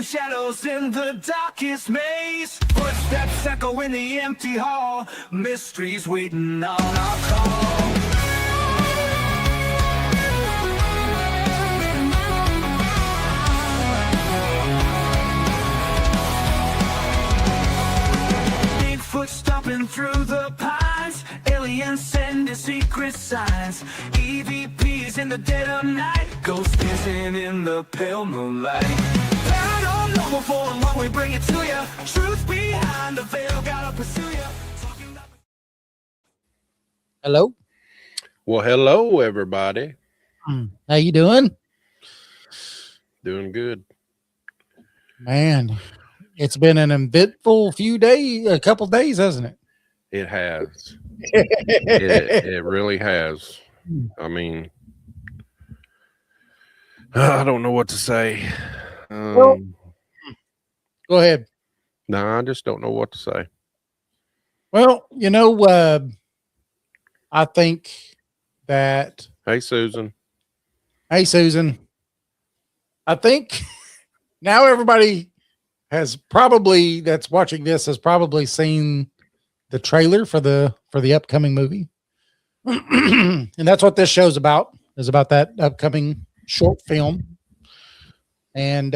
shadows in the darkest maze. Footsteps echo in the empty hall. Mysteries waiting on our call. Bigfoot stomping through the pines. Aliens sending secret signs. EVPs in the dead of night. Ghosts dancing in the pale moonlight. Paranormal for what we bring it to you. Truth behind the veil, gotta pursue you. Hello. Well, hello, everybody. How you doing? Doing good. Man, it's been an eventful a couple days, hasn't it? It has. it really has. I mean, I don't know what to say. Well, go ahead. No, I just don't know what to say. Well, I think that. Hey, Susan. Hey, Susan. I think now everybody that's watching this has probably seen the trailer for the upcoming movie. And that's what this show's about, is about that upcoming short film. And,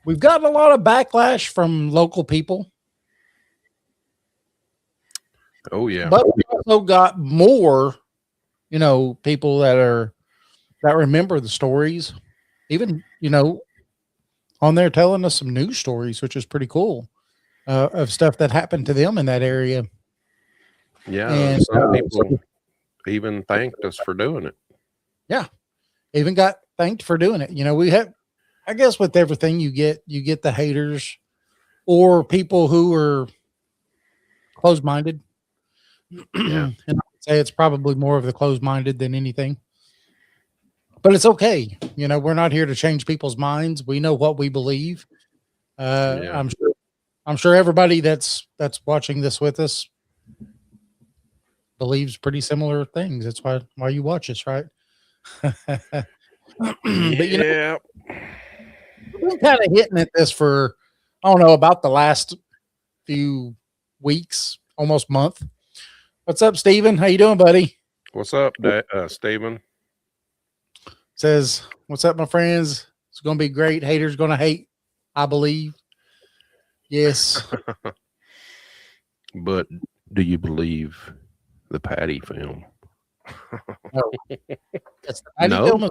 we've gotten a lot of backlash from local people. Oh, yeah. But we also got more, people that remember the stories, even, on there telling us some news stories, which is pretty cool, of stuff that happened to them in that area. Yeah. And some people even thanked us for doing it. Yeah. Even got thanked for doing it. We have, I guess with everything you get the haters or people who are closed-minded. Yeah. And I would say it's probably more of the closed-minded than anything. But it's okay. We're not here to change people's minds. We know what we believe. Yeah. I'm sure everybody that's watching this with us believes pretty similar things. That's why you watch us, right? But yeah. we've been kind of hitting at this for, I don't know, about the last few weeks, almost month. What's up, Steven? How you doing, buddy? What's up, Steven? Says, what's up, my friends? It's going to be great. Haters going to hate, I believe. Yes. But do you believe the Patty film? No. That's the Patty No? film.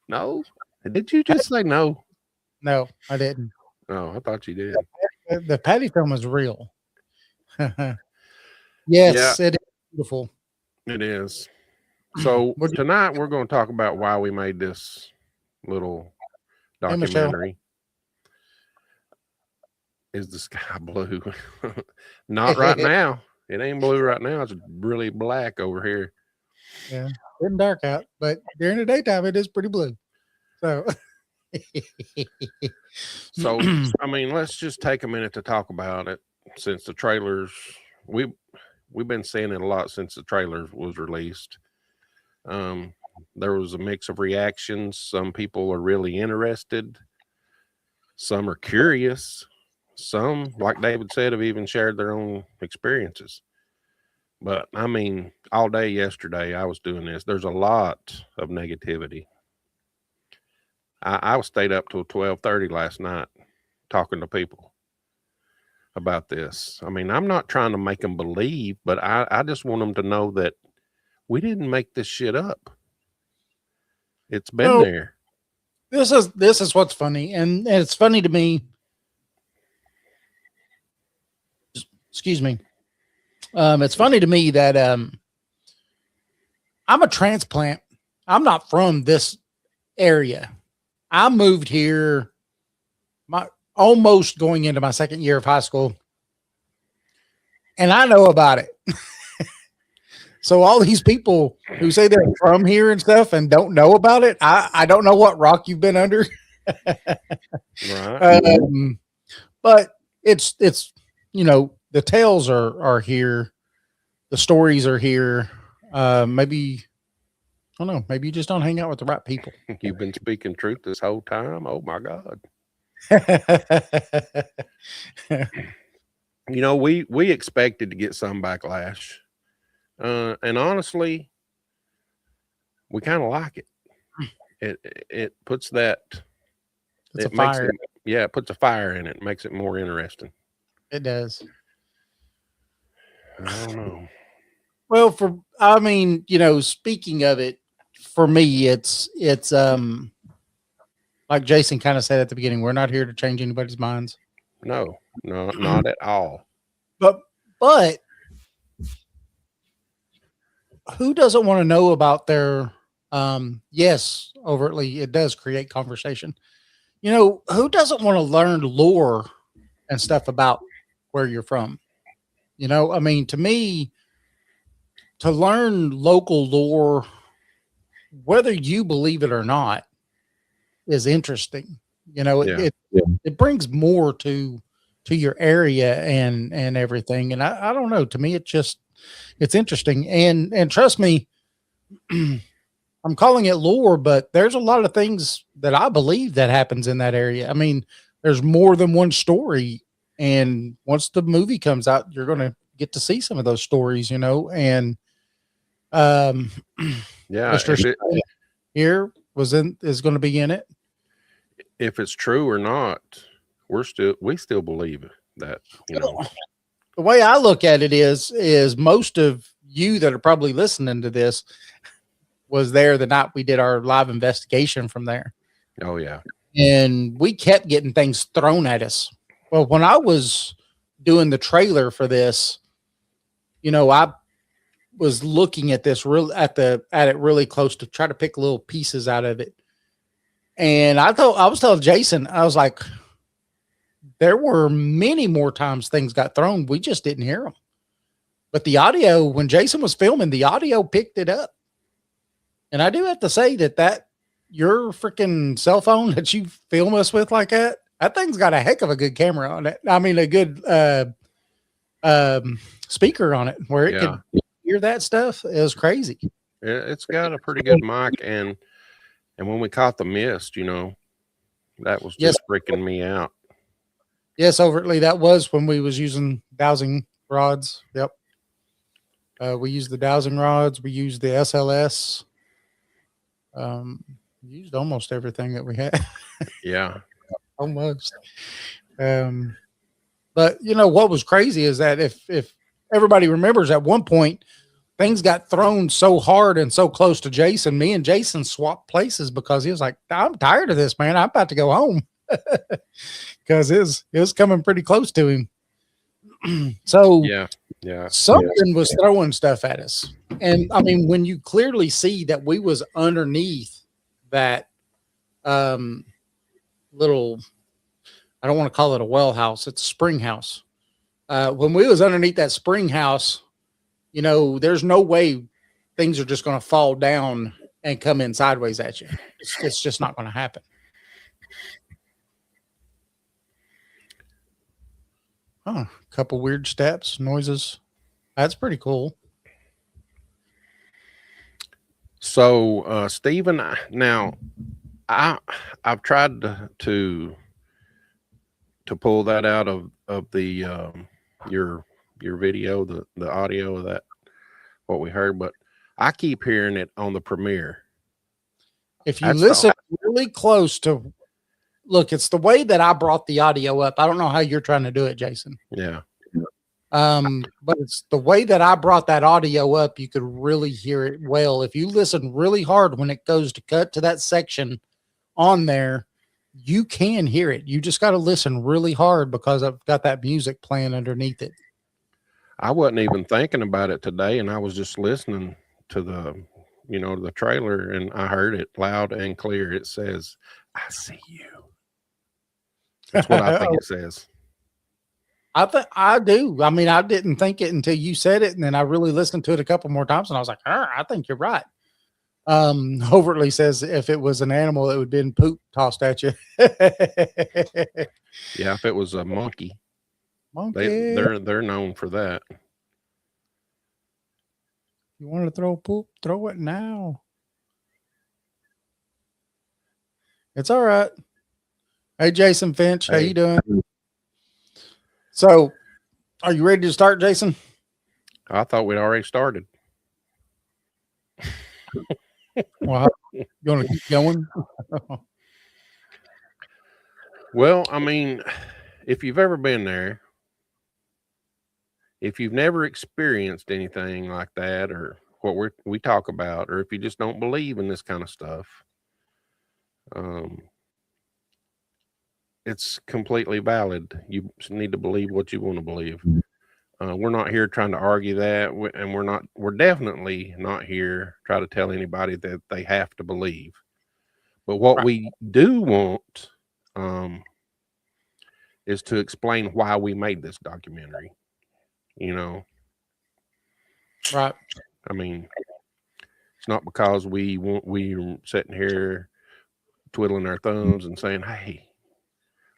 No? Did you just say no? No, I didn't. Oh, I thought you did. The Patty film is real. Yes, It is beautiful. It is. So tonight we're going to talk about why we made this little documentary. Is the sky blue? Not right now. It ain't blue right now. It's really black over here. Yeah, it's getting dark out, but during the daytime it is pretty blue. So, I mean, let's just take a minute to talk about it. Since the trailers, we've been seeing it a lot since the trailer was released. There was a mix of reactions. Some people are really interested. Some are curious. Some, like David said, have even shared their own experiences. But I mean, all day yesterday, I was doing this. There's a lot of negativity. I stayed up till 12:30 last night talking to people about this. I mean, I'm not trying to make them believe, but I just want them to know that we didn't make this shit up. It's been there. This is what's funny, and it's funny to me. Excuse me. It's funny to me that I'm a transplant. I'm not from this area. I moved here almost going into my second year of high school, and I know about it. So all these people who say they're from here and stuff and don't know about it, I don't know what rock you've been under. Right. But it's the tales are here, the stories are here. Maybe I don't know. Maybe you just don't hang out with the right people. You've been speaking truth this whole time. Oh my God. You know, we expected to get some backlash. And honestly, we kind of like it. It puts that It's it a makes fire. it puts a fire in it, makes it more interesting. It does. I don't know. Well, speaking of it, for me, it's like Jason kind of said at the beginning, we're not here to change anybody's minds. No, not at all. But who doesn't want to know about their yes, overtly it does create conversation. Who doesn't want to learn lore and stuff about where you're from? To me, to learn local lore, whether you believe it or not, is interesting. It brings more to your area and everything. And I don't know, to me, it's interesting. And trust me, I'm calling it lore, but there's a lot of things that I believe that happens in that area. I mean, there's more than one story. And once the movie comes out, you're going to get to see some of those stories, and, Yeah, Mr. here is going to be in it. If it's true or not, we still believe that, The way I look at it is most of you that are probably listening to this was there the night we did our live investigation from there. Oh yeah. And we kept getting things thrown at us. Well, when I was doing the trailer for this, I was looking at this at it really close to try to pick little pieces out of it. And I was telling Jason, I was like, there were many more times things got thrown. We just didn't hear them. But the audio, when Jason was filming, the audio picked it up. And I do have to say that your freaking cell phone that you film us with like that thing's got a heck of a good camera on it. I mean, a good speaker on it where it could hear that stuff. It was crazy. It's got a pretty good mic, and when we caught the mist, that was just freaking me out. Yes, overtly. That was when we was using dowsing rods. Yep. We used the dowsing rods. We used the SLS. Used almost everything that we had. Yeah. Almost. But what was crazy is that if everybody remembers, at one point things got thrown so hard and so close to Jason, me and Jason swapped places because he was like, I'm tired of this, man. I'm about to go home. Because it was coming pretty close to him. So something was throwing stuff at us. And I mean, when you clearly see that we was underneath that little, I don't want to call it a well house, it's a spring house. When we was underneath that spring house, there's no way things are just going to fall down and come in sideways at you. It's just not going to happen. Oh, a couple weird steps, noises. That's pretty cool. So, Stephen, now I've tried to pull that out of the your video, the audio of that, what we heard, but I keep hearing it on the premiere. If you listen really close to, look, it's the way that I brought the audio up. I don't know how you're trying to do it, Jason. Yeah. But it's the way that I brought that audio up. You could really hear it well. If you listen really hard when it goes to cut to that section on there, you can hear it. You just got to listen really hard because I've got that music playing underneath it. I wasn't even thinking about it today, and I was just listening to the trailer, and I heard it loud and clear. It says, "I see you." That's what I think it says. I do. I mean, I didn't think it until you said it, and then I really listened to it a couple more times, and I was like, I think you're right. Overtly says if it was an animal, it would have been poop tossed at you. Yeah, if it was a monkey. They're known for that. You want to throw poop? Throw it now. It's all right. Hey, Jason Finch, how Hey. you doing? So, are you ready to start, Jason? I thought we'd already started. Well, you want to keep going? Well, I mean, if you've ever been there, if you've never experienced anything like that, or what we talk about, or if you just don't believe in this kind of stuff, it's completely valid. You need to believe what you want to believe. We're not here trying to argue that, and we're definitely not here try to tell anybody that they have to believe. But what we do want is to explain why we made this documentary. You know, Right. I mean, it's not because we're sitting here twiddling our thumbs and saying, "Hey,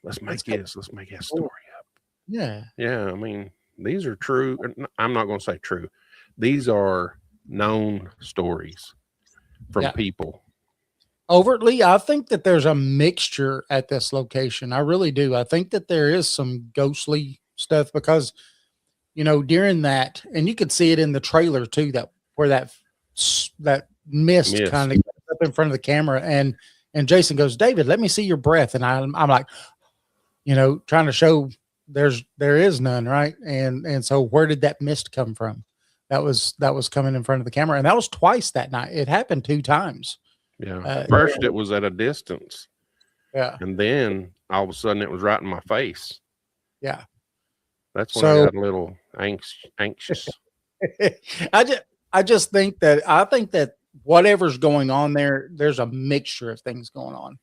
let's make this story up." Yeah. Yeah, I mean, these are true. I'm not going to say true. These are known stories from people. Overtly, I think that there's a mixture at this location. I really do. I think that there is some ghostly stuff because, you know, during that, and you could see it in the trailer too, that where that mist kind of gets up in front of the camera, and Jason goes, "David, let me see your breath," and I'm like, you know, trying to show there is none, right? And so where did that mist come from? That was coming in front of the camera, and that was twice that night. It happened 2 times. Yeah. First it was at a distance. Yeah. And then all of a sudden it was right in my face. Yeah. That's when I got a little anxious. I just think that whatever's going on there, there's a mixture of things going on.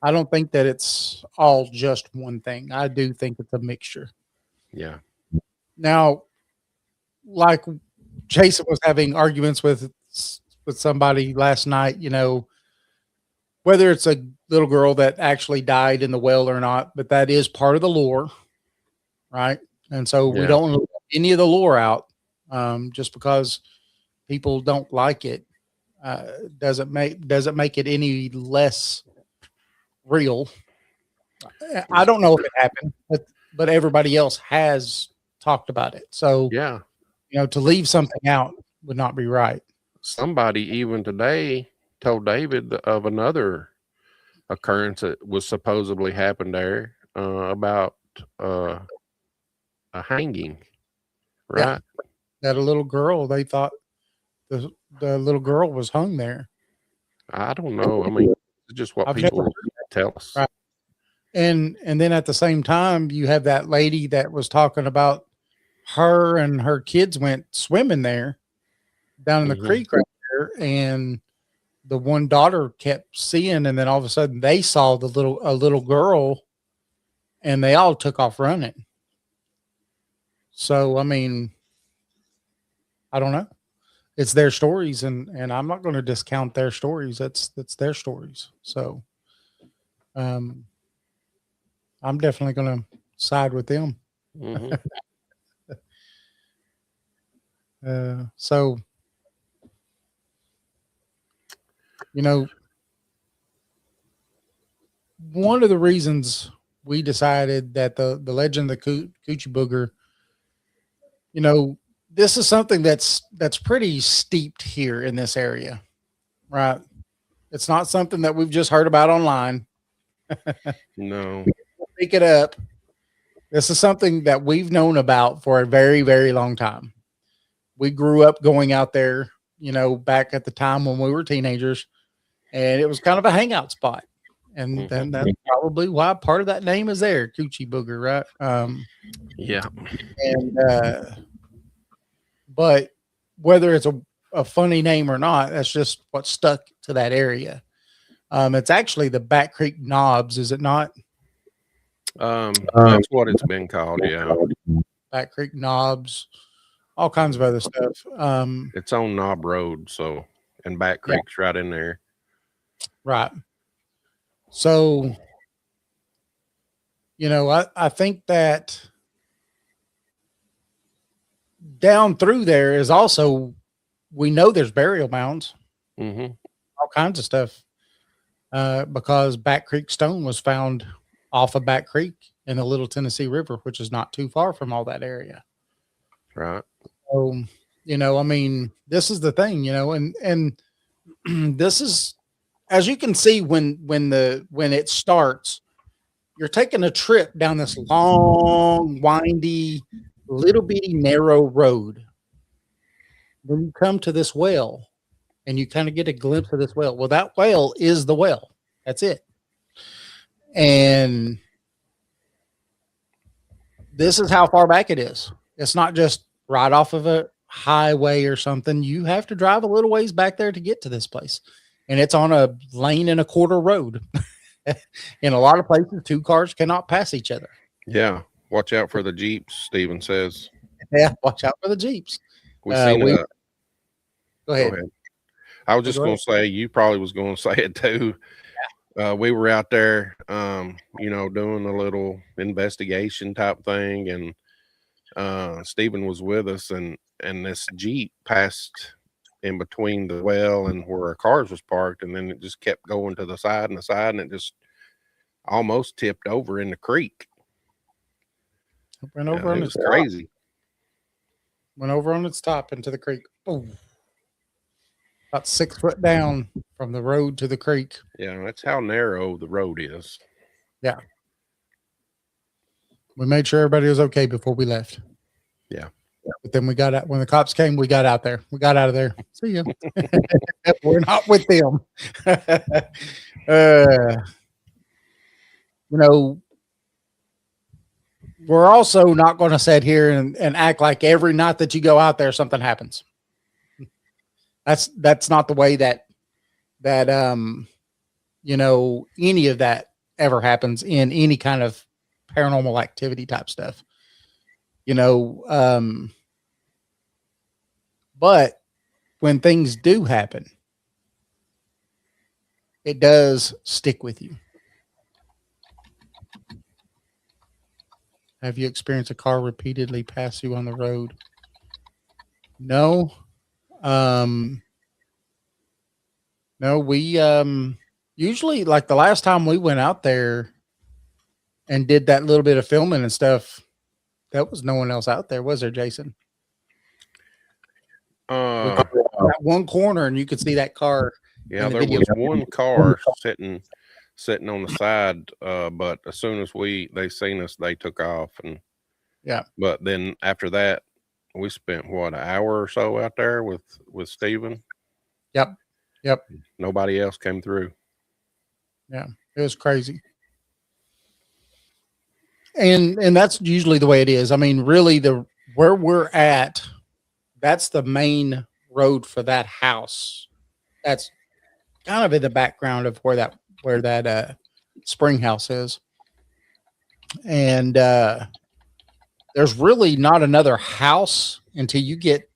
I don't think that it's all just one thing. I do think it's a mixture. Yeah. Now, like Jason was having arguments with somebody last night, you know, whether it's a little girl that actually died in the well or not, but that is part of the lore, right? And so we don't let any of the lore out just because people don't like it. Doesn't make it any less real. I don't know if it happened, but everybody else has talked about it. So yeah, you know, to leave something out would not be right. Somebody even today told David of another occurrence that was supposedly happened there about a hanging, right? Yeah. That a little girl, they thought the little girl was hung there. I don't know. I mean, it's just what people tell us. Right. And then at the same time, you have that lady that was talking about her and her kids went swimming there down in the creek right there, and the one daughter kept seeing, and then all of a sudden they saw a little girl, and they all took off running. So I mean, I don't know. It's their stories, and I'm not going to discount their stories. That's their stories. So, I'm definitely going to side with them. So, you know, one of the reasons we decided that the legend of the Coochie Booger, you know, this is something that's pretty steeped here in this area, right? It's not something that we've just heard about online. No. Pick it up. This is something that we've known about for a very, very long time. We grew up going out there, you know, back at the time when we were teenagers, and it was kind of a hangout spot. And then that's probably why part of that name is there, Coochie Booger, right? Yeah. And but whether it's a funny name or not, that's just what stuck to that area. It's actually the Back Creek Knobs, is it not? That's what it's been called. Yeah. Back Creek Knobs, all kinds of other stuff. It's on Knob Road, so, and Back Creek's right in there. Right. So, you know, I think that down through there is also, we know there's burial mounds, all kinds of stuff. because Back Creek stone was found off of Back Creek in the Little Tennessee River, which is not too far from all that area. Right. So, I mean, this is the thing, and this is, as you can see, when it starts, you're taking a trip down this long, windy, little bitty narrow road. Then you come to this well and you kind of get a glimpse of this well. Well, that well is the well. That's it. And this is how far back it is. It's not just right off of a highway or something. You have to drive a little ways back there to get to this place. And it's on a lane and a quarter road. In a lot of places, two cars cannot pass each other. Yeah. Watch out for the Jeeps, Steven says. Yeah, watch out for the Jeeps. Go ahead. Go ahead. I was just going to say, you probably was going to say it too. Yeah. We were out there, doing a little investigation type thing, and Steven was with us, and this Jeep passed in between the well and where our cars was parked, and then it just kept going to the side, and it just almost tipped over in the creek. Went over on its crazy. Went over on its top into the creek. Boom. About 6 foot down from the road to the creek. Yeah, that's how narrow the road is. Yeah. We made sure everybody was okay before we left. Yeah. But then we got out when the cops came. We got out there. We got out of there. See ya. We're not with them. We're also not going to sit here and act like every night that you go out there something happens. That's not the way that any of that ever happens in any kind of paranormal activity type stuff. But when things do happen, it does stick with you. Have you experienced a car repeatedly pass you on the road? No. No, we usually, like the last time we went out there and did that little bit of filming and stuff, that was no one else out there, was there, Jason? That one corner, and you could see that car. Yeah, there was one car sitting on the side, but as soon as they seen us, they took off, and yeah. But then after that, we spent an hour or so out there with Steven. Yep. Nobody else came through. Yeah, it was crazy. And that's usually the way it is. I mean, really, where we're at, that's the main road for that house. That's kind of in the background of where that springhouse is. And there's really not another house until you get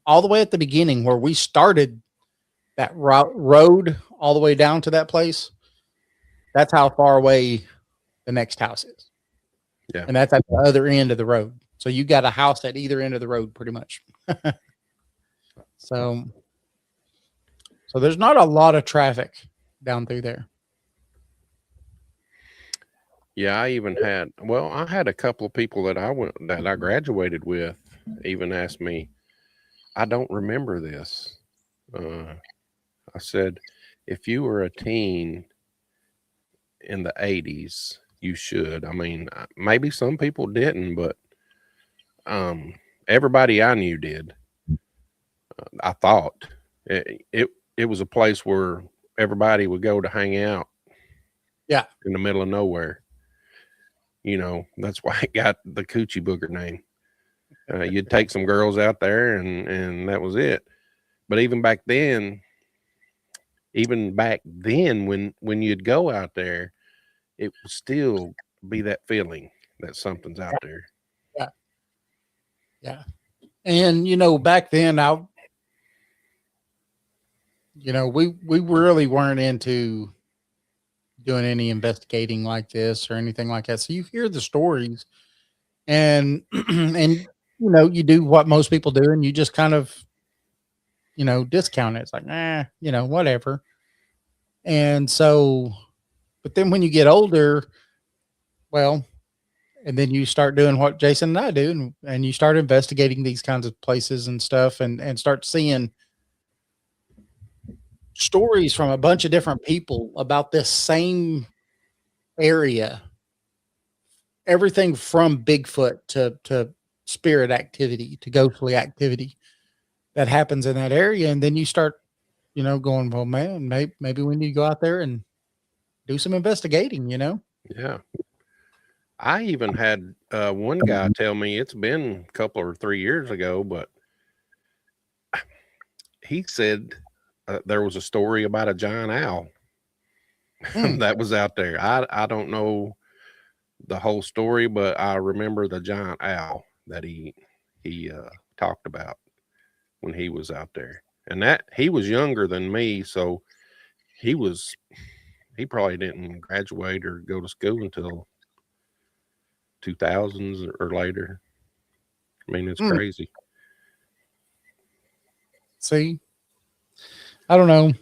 all the way at the beginning where we started that road all the way down to that place. That's how far away the next house is. Yeah. And that's at the other end of the road. So you got a house at either end of the road pretty much. So there's not a lot of traffic down through there. Yeah, I had a couple of people that I graduated with even asked me, I don't remember this. I said, if you were a teen in the 80s, you should. I mean, maybe some people didn't, but everybody I knew did. I thought it was a place where everybody would go to hang out. Yeah. In the middle of nowhere. That's why it got the Coochie Booger name. You'd take some girls out there and that was it. But even back then when you'd go out there, it would still be that feeling that something's out there. Yeah. Yeah. And, back then we really weren't into doing any investigating like this or anything like that. So you hear the stories and you do what most people do and you just kind of, discount it. It's like, whatever. And so, but then when you get older, well, and then you start doing what Jason and I do, and you start investigating these kinds of places and stuff, and start seeing stories from a bunch of different people about this same area. Everything from Bigfoot to spirit activity to ghostly activity that happens in that area. And then you start, going, well, man, maybe we need to go out there and do some investigating, Yeah. I even had one guy tell me, it's been a couple or 3 years ago, but he said there was a story about a giant owl that was out there. I don't know the whole story, but I remember the giant owl that he talked about when he was out there. And that he was younger than me, so he probably didn't graduate or go to school until 2000s or later. I mean, it's crazy. See, I don't know.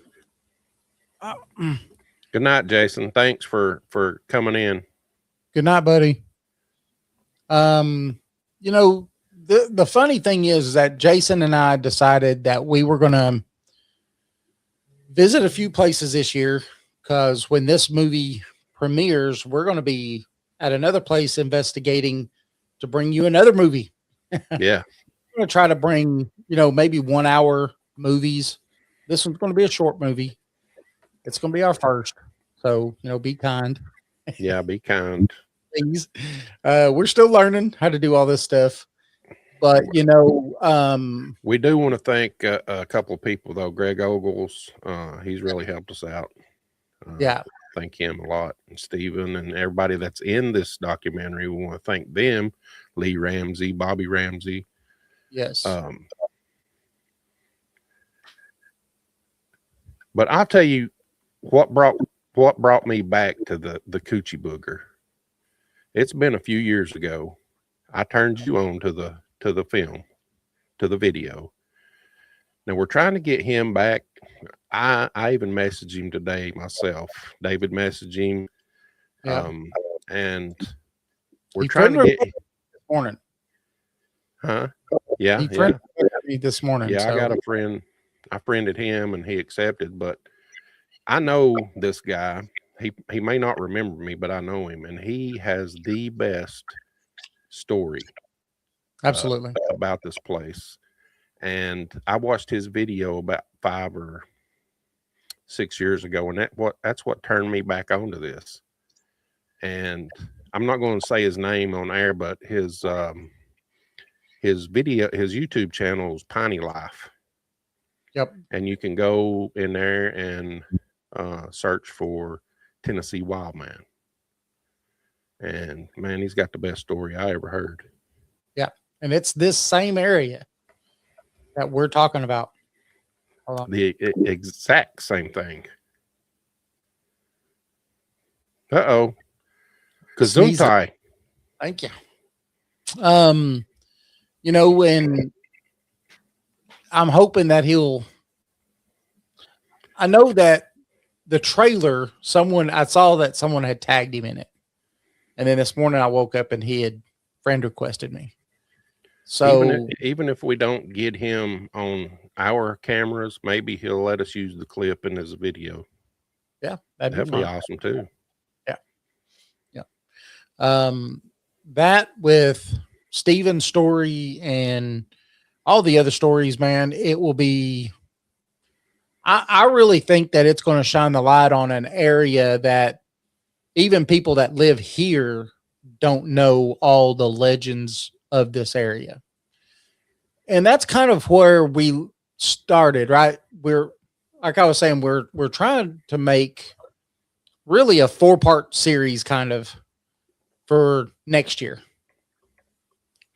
Good night, Jason. Thanks for coming in. Good night, buddy. The funny thing is that Jason and I decided that we were going to visit a few places this year, because when this movie premieres, we're going to be at another place investigating to bring you another movie. Yeah. I'm going to try to bring, maybe 1 hour movies. This one's going to be a short movie. It's going to be our first. So, be kind. Yeah, be kind. Please. We're still learning how to do all this stuff. But, we do want to thank a couple of people, though. Greg Ogles, he's really helped us out. Yeah. Thank him a lot. And Steven and everybody that's in this documentary, we want to thank them. Lee Ramsey, Bobby Ramsey. Yes. But I'll tell you what brought me back to the Coochie Booger. It's been a few years ago. I turned you on to the film, to the video. Now we're trying to get him back. I even messaged him today myself. David messaged him. Yeah. And we're trying to get this morning. Huh? Yeah. He friended me this morning. Yeah, so. I got a friend. I friended him and he accepted, but I know this guy. He may not remember me, but I know him, and he has the best story. Absolutely. About this place. And I watched his video about 5 or 6 years ago, and that's what turned me back onto this. And I'm not going to say his name on air, but his YouTube channel is Piney Life. Yep. And you can go in there and search for Tennessee Wildman. And man, he's got the best story I ever heard. Yeah. And it's this same area that we're talking about. Hold on. The exact same thing. Uh-oh. Gesundheit. Thank you. And I'm hoping that I know that the trailer, I saw that someone had tagged him in it. And then this morning I woke up and he had friend requested me. So even if we don't get him on our cameras, maybe he'll let us use the clip in his video. Yeah, that'd be awesome too. Yeah. Yeah. That with Steven's story and all the other stories, man, it will be, I really think that it's going to shine the light on an area that even people that live here don't know all the legends of this area. And that's kind of where we started, right? We're, like I was saying, we're trying to make really a 4-part series kind of for next year.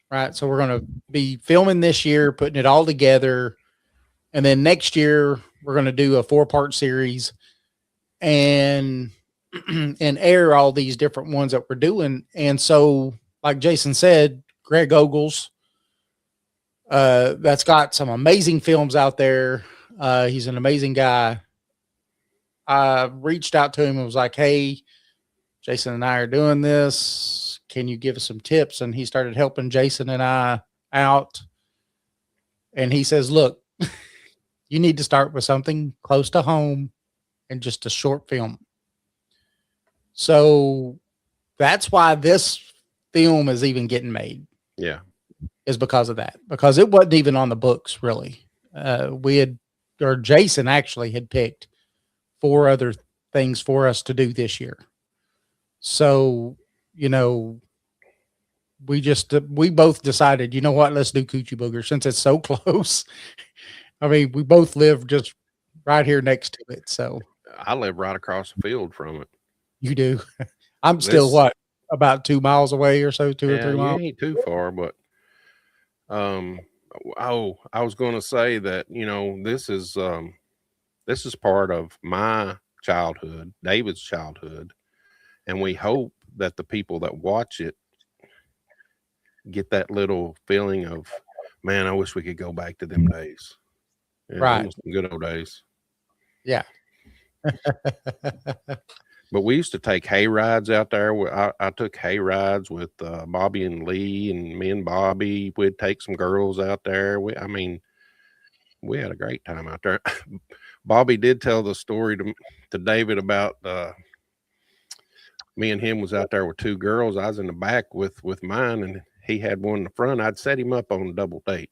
Right. So we're going to be filming this year, putting it all together. And then next year we're going to do a 4-part series and air all these different ones that we're doing. And so, like Jason said, Greg Ogles, that's got some amazing films out there. He's an amazing guy. I reached out to him and was like, hey, Jason and I are doing this. Can you give us some tips? And he started helping Jason and I out. And he says, look, you need to start with something close to home and just a short film. So that's why this film is even getting made. Yeah. Is because of that, because it wasn't even on the books really. Jason actually had picked 4 other things for us to do this year. So, you know, we both decided, you know what, let's do Coochie Booger since it's so close. I mean, we both live just right here next to it. So I live right across the field from it. you do. I'm still what, about 2 miles away or so, 2 or 3 miles. You ain't too far, but I was going to say that, you know, this is part of my childhood, David's childhood, and we hope that the people that watch it get that little feeling of, man, I wish we could go back to them days. Yeah, right. Some good old days. Yeah. But we used to take hay rides out there. I took hay rides with Bobby and Lee, and me and Bobby. We'd take some girls out there. We had a great time out there. Bobby did tell the story to David about me and him was out there with 2 girls. I was in the back with mine, and he had one in the front. I'd set him up on a double date.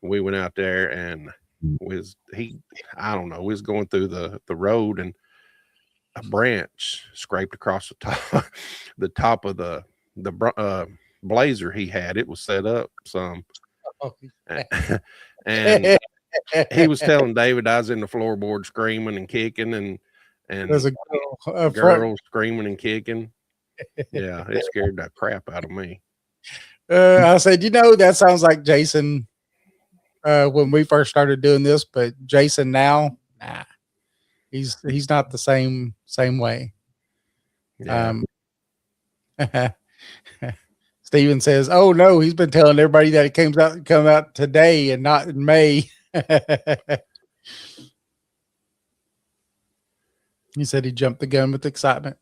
We went out there, and I don't know, we was going through the road, and a branch scraped across the top of the blazer he had. It was set up some. And he was telling David I was in the floorboard screaming and kicking, and there's a girl screaming and kicking. Yeah, it scared the crap out of me. I said, you know, that sounds like Jason when we first started doing this, but Jason now, nah, he's not the same way. Yeah. Steven says, oh no, he's been telling everybody that it come out today and not in May. He said he jumped the gun with excitement.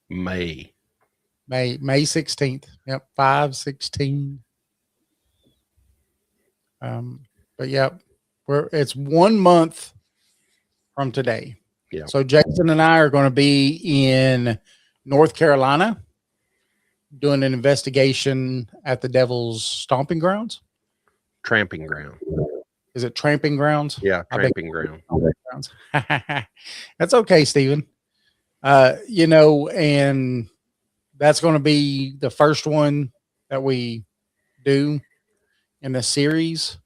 May 16th. Yep. 5/16. But yep, it's 1 month from today. Yeah. So Jason and I are going to be in North Carolina doing an investigation at the Devil's Stomping Grounds. Tramping ground. Is it Tramping Grounds? Yeah, Tramping ground. That's okay, Steven. You know, and that's going to be the first one that we do in the series.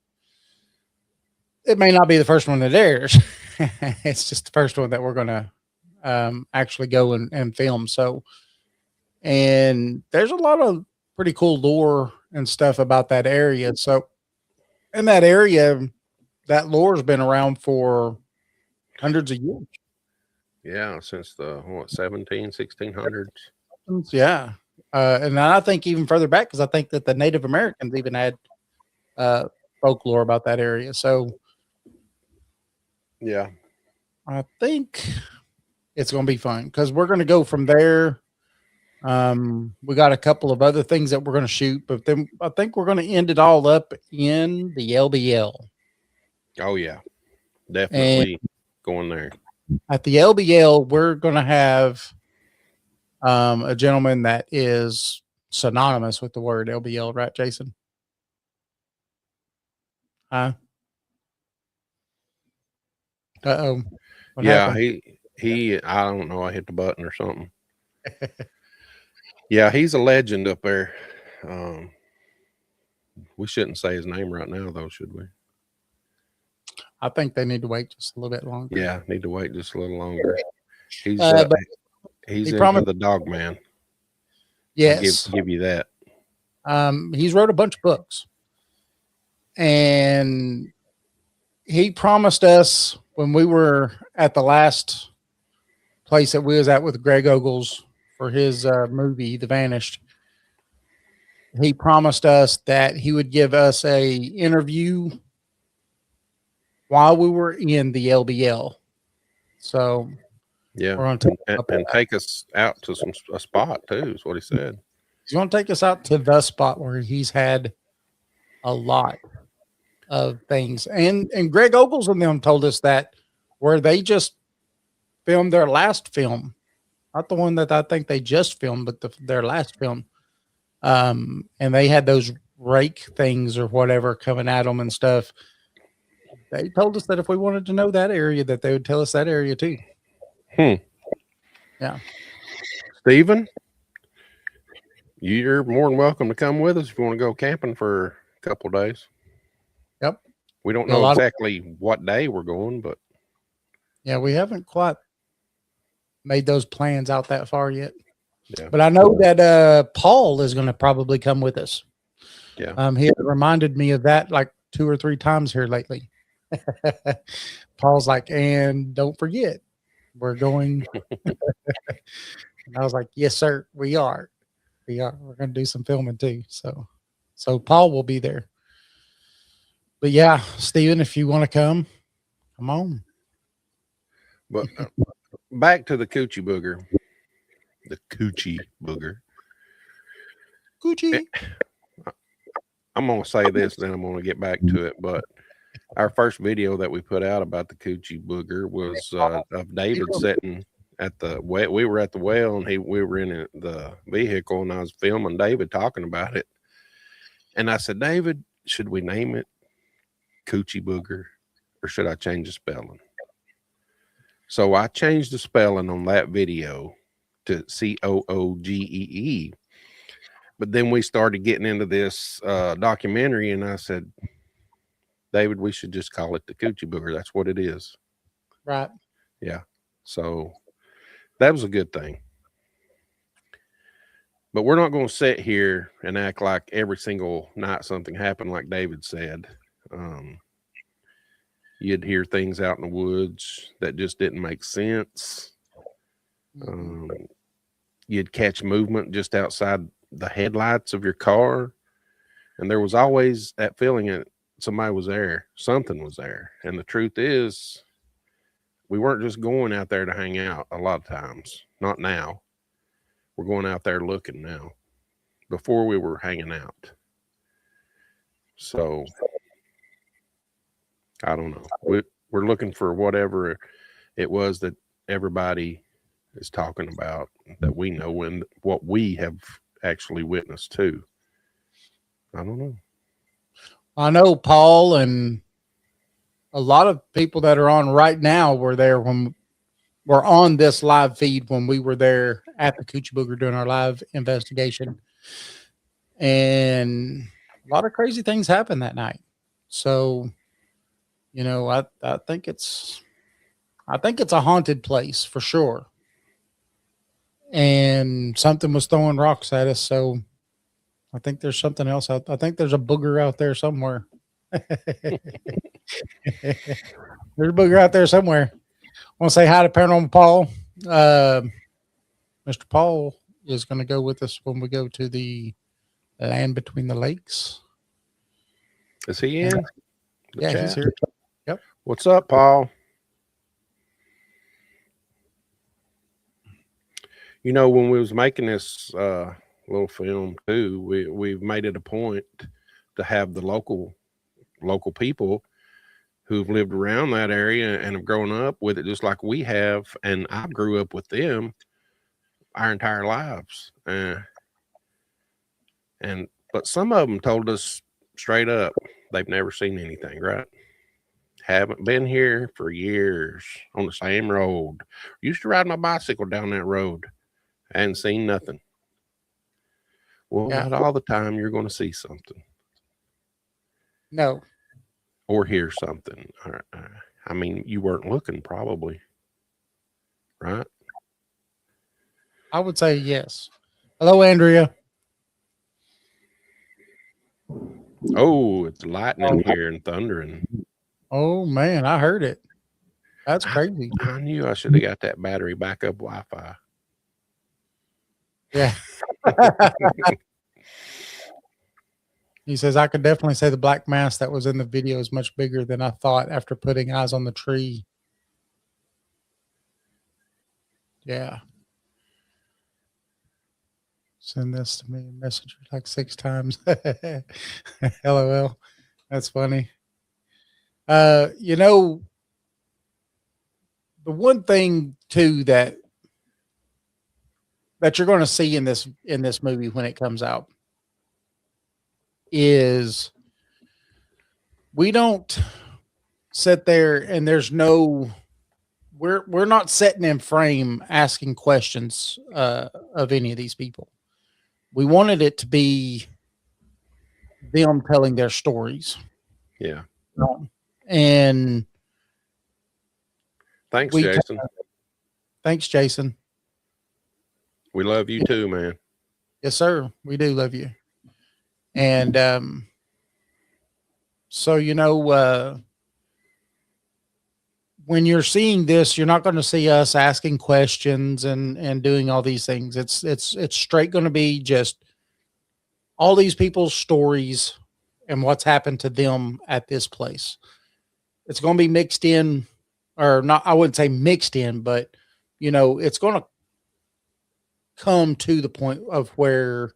It may not be the first one that airs. It's just the first one that we're going to actually go and film. So, and there's a lot of pretty cool lore and stuff about that area. So, in that area, that lore has been around for hundreds of years. Yeah, since the 1600s. Yeah. And I think even further back, because I think that the Native Americans even had folklore about that area. So, yeah, I think it's going to be fun because we're going to go from there. We got a couple of other things that we're going to shoot, but then I think we're going to end it all up in the LBL. Oh yeah, definitely going there. At the LBL, we're going to have a gentleman that is synonymous with the word LBL, right, Jason? Huh? Uh-oh. Yeah, happened? he I don't know, I hit the button or something. Yeah, he's a legend up there. We shouldn't say his name right now, though, should we? I think they need to wait just a little bit longer. Yeah, need to wait just a little longer. He's he into the Dog Man. Yes, I'll give you that. He's wrote a bunch of books, and he promised us when we were at the last place that we was at with Greg Ogles for his movie, The Vanished. He promised us that he would give us a interview while we were in the LBL. So Yeah, we're going to and take us out to a spot too. Is what he said. He's going to take us out to the spot where he's had a lot of things, and Greg Ogles and them told us that where they just filmed their last film, not the one that I think they just filmed, but their last film. And they had those rake things or whatever coming at them and stuff. They told us that if we wanted to know that area, that they would tell us that area too. Yeah. Stephen, you're more than welcome to come with us if you want to go camping for a couple of days. Yep. We don't know exactly what day we're going, but yeah, we haven't quite made those plans out that far yet. Yeah. But I know that Paul is going to probably come with us. Yeah. He reminded me of that like 2 or 3 times here lately. Paul's like, and don't forget, we're going. And I was like, yes, sir, we are. We're going to do some filming too. So Paul will be there. But yeah, Steven, if you want to come on. But back to the Coochie Booger. The Coochie Booger. Coochie. I'm going to say this, then I'm going to get back to it. But our first video that we put out about the Coochie Booger was of David sitting at the well. We were at the well, and we were in the vehicle, and I was filming David talking about it. And I said, David, should we name it Coochie Booger, or should I change the spelling? So I changed the spelling on that video to Coogee. But then we started getting into this documentary, and I said, David, we should just call it the Coochie Booger. That's what it is. Right. Yeah. So that was a good thing. But we're not going to sit here and act like every single night something happened, like David said. You'd hear things out in the woods that just didn't make sense. You'd catch movement just outside the headlights of your car. And there was always that feeling that somebody was there. Something was there. And the truth is, we weren't just going out there to hang out a lot of times. Not now. We're going out there looking now. Before we were hanging out. So I don't know. We're looking for whatever it was that everybody is talking about that we know and what we have actually witnessed too. I don't know. I know Paul and a lot of people that are on right now were there when we're on this live feed when we were there at the Coochie Booger doing our live investigation. And a lot of crazy things happened that night. So, you know, I think it's a haunted place for sure. And something was throwing rocks at us. So I think there's something else out. I think there's a booger out there somewhere. There's a booger out there somewhere. I want to say hi to Paranormal Paul. Mr. Paul is going to go with us when we go to the land between the lakes. Is he in? Yeah, he's here. Yep. What's up, Paul? You know, when we was making this little film too, we've made it a point to have the local people who've lived around that area and have grown up with it just like we have, and I grew up with them our entire lives. But some of them told us straight up they've never seen anything, right? Haven't been here for years on the same road. Used to ride my bicycle down that road. Hadn't seen nothing. Well, Yeah. not all the time you're going to see something. No. Or hear something. I mean, you weren't looking probably. Right? I would say yes. Hello, Andrea. Oh, it's lightning here and thundering. Oh, man, I heard it. That's crazy. I knew I should have got that battery backup Wi-Fi. Yeah. He says, I could definitely say the black mass that was in the video is much bigger than I thought after putting eyes on the tree. Yeah. Send this to me in Messenger like 6 times. LOL. That's funny. You know, the one thing too that you're going to see in this movie when it comes out is we don't sit there and there's no we're not sitting in frame asking questions of any of these people. We wanted it to be them telling their stories. Yeah. And thanks, Jason. Thanks, Jason. We love you too, man. Yes, sir. We do love you. And so, you know, when you're seeing this, you're not going to see us asking questions and doing all these things. It's straight going to be just all these people's stories and what's happened to them at this place. It's going to be mixed in, or not, I wouldn't say mixed in, but you know, it's going to come to the point of where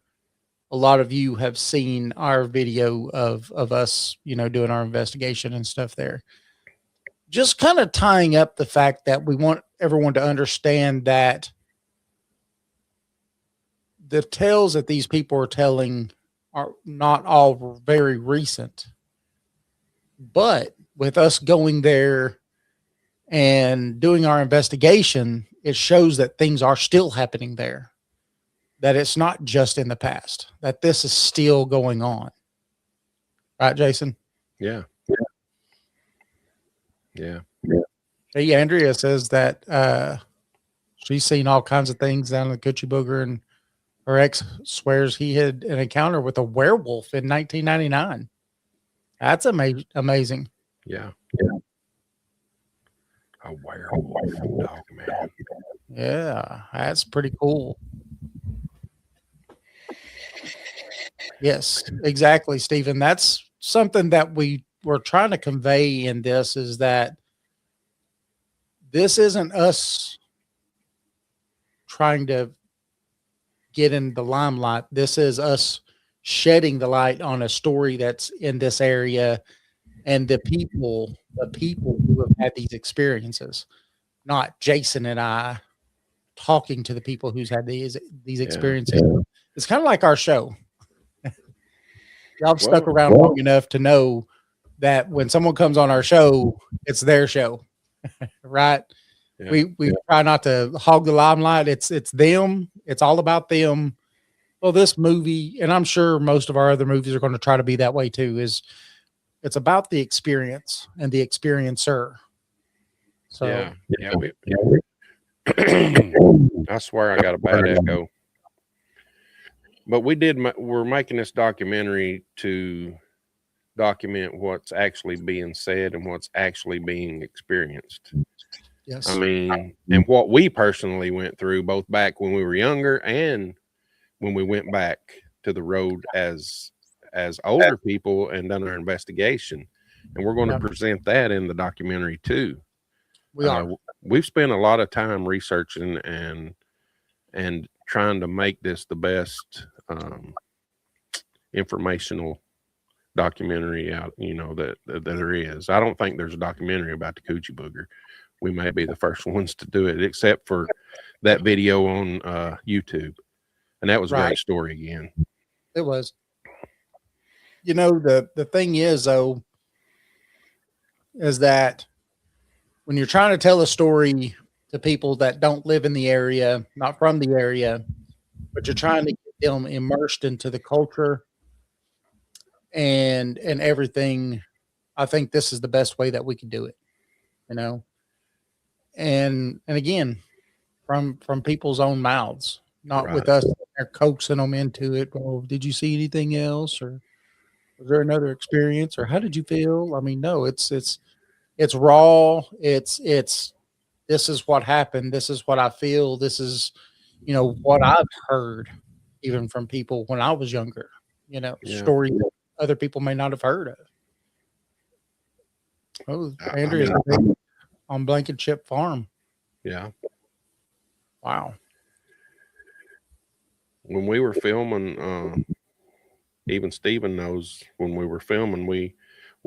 a lot of you have seen our video of us, you know, doing our investigation and stuff there. Just kind of tying up the fact that we want everyone to understand that the tales that these people are telling are not all very recent, but with us going there and doing our investigation, it shows that things are still happening there, that it's not just in the past, that this is still going on. Right, Jason? Yeah. Yeah. Hey, Andrea says that she's seen all kinds of things down in the Coochie Booger, and her ex swears he had an encounter with a werewolf in 1999. That's amazing. Yeah. A werewolf, dog man. Yeah, that's pretty cool. Yes, exactly, Stephen. That's something that we were trying to convey in this, is that this isn't us trying to get in the limelight. This is us shedding the light on a story that's in this area and the people who have had these experiences, not Jason and I talking to the people who's had these experiences. Yeah. It's kind of like our show. Y'all have stuck around long enough to know that when someone comes on our show, it's their show, right? Yeah. We try not to hog the limelight. It's them. It's all about them. Well, this movie, and I'm sure most of our other movies are going to try to be that way too, is it's about the experience and the experiencer. So yeah. I swear I got a bad echo. But we're making this documentary to document what's actually being said and what's actually being experienced. Yes. I mean, and what we personally went through, both back when we were younger and when we went back to the road as older people and done our investigation. And we're going to present that in the documentary too. We've spent a lot of time researching and trying to make this the best informational documentary out, you know, that there is. I don't think there's a documentary about the Coochie Booger. We may be the first ones to do it, except for that video on YouTube. And that was a great story again. It was. You know, the thing is, though, is that when you're trying to tell a story to people that don't live in the area, not from the area, but you're trying to get them immersed into the culture and everything, I think this is the best way that we can do it, you know. And again, from people's own mouths, not with us coaxing them into it. Well, did you see anything else, or was there another experience, or how did you feel? I mean, no, it's raw. It's this is what happened. This is what I feel. This is, you know, what I've heard even from people when I was younger, you know, stories other people may not have heard of. Oh, I Andrea's mean, on Blankenship Farm. yeah. Wow. When we were filming, even Steven knows when we were filming, we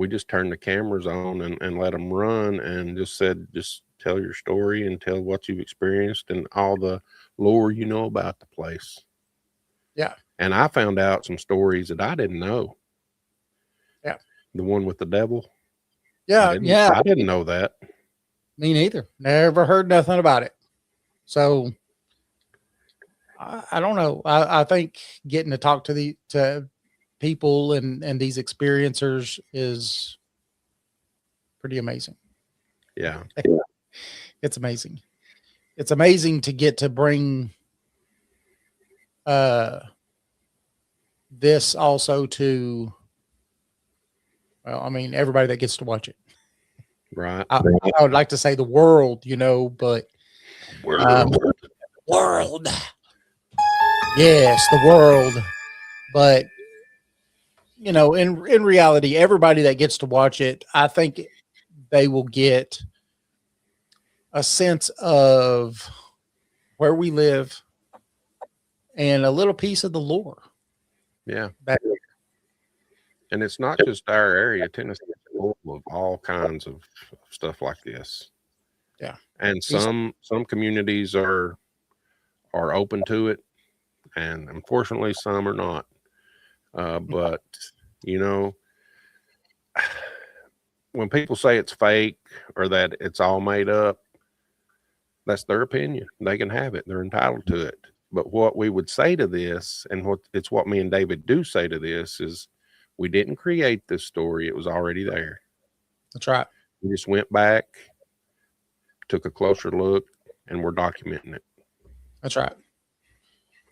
just turned the cameras on and let them run and just said, just tell your story and tell what you've experienced and all the lore you know about the place. Yeah. And I found out some stories that I didn't know. Yeah. The one with the devil. Yeah. I didn't know that. Me neither. Never heard nothing about it. So I don't know. I think getting to talk to people and these experiencers is pretty amazing. Yeah. It's amazing. It's amazing to get to bring this also to, well, I mean, everybody that gets to watch it. Right. I would like to say the world, but world. Yes, the world. But in reality, everybody that gets to watch it, I think they will get a sense of where we live and a little piece of the lore. Yeah. And it's not just our area. Tennessee is full of all kinds of stuff like this. Yeah. And some communities are open to it, and unfortunately some are not. But when people say it's fake or that it's all made up, that's their opinion. They can have it. They're entitled to it. But what we would say to this, and what me and David do say to this, is we didn't create this story. It was already there. That's right. We just went back, took a closer look, and we're documenting it. That's right.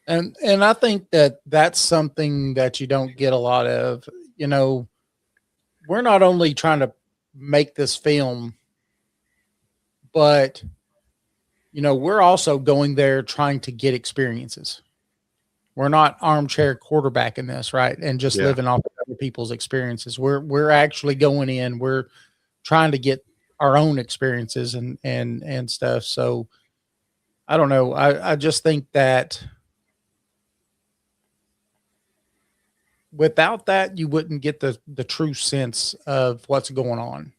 And I think that's something that you don't get a lot of. We're not only trying to make this film, but we're also going there trying to get experiences. We're not armchair quarterbacking this, right? And just living off of other people's experiences. We're actually going in. We're trying to get our own experiences and stuff. So I don't know. I just think that without that, you wouldn't get the true sense of what's going on.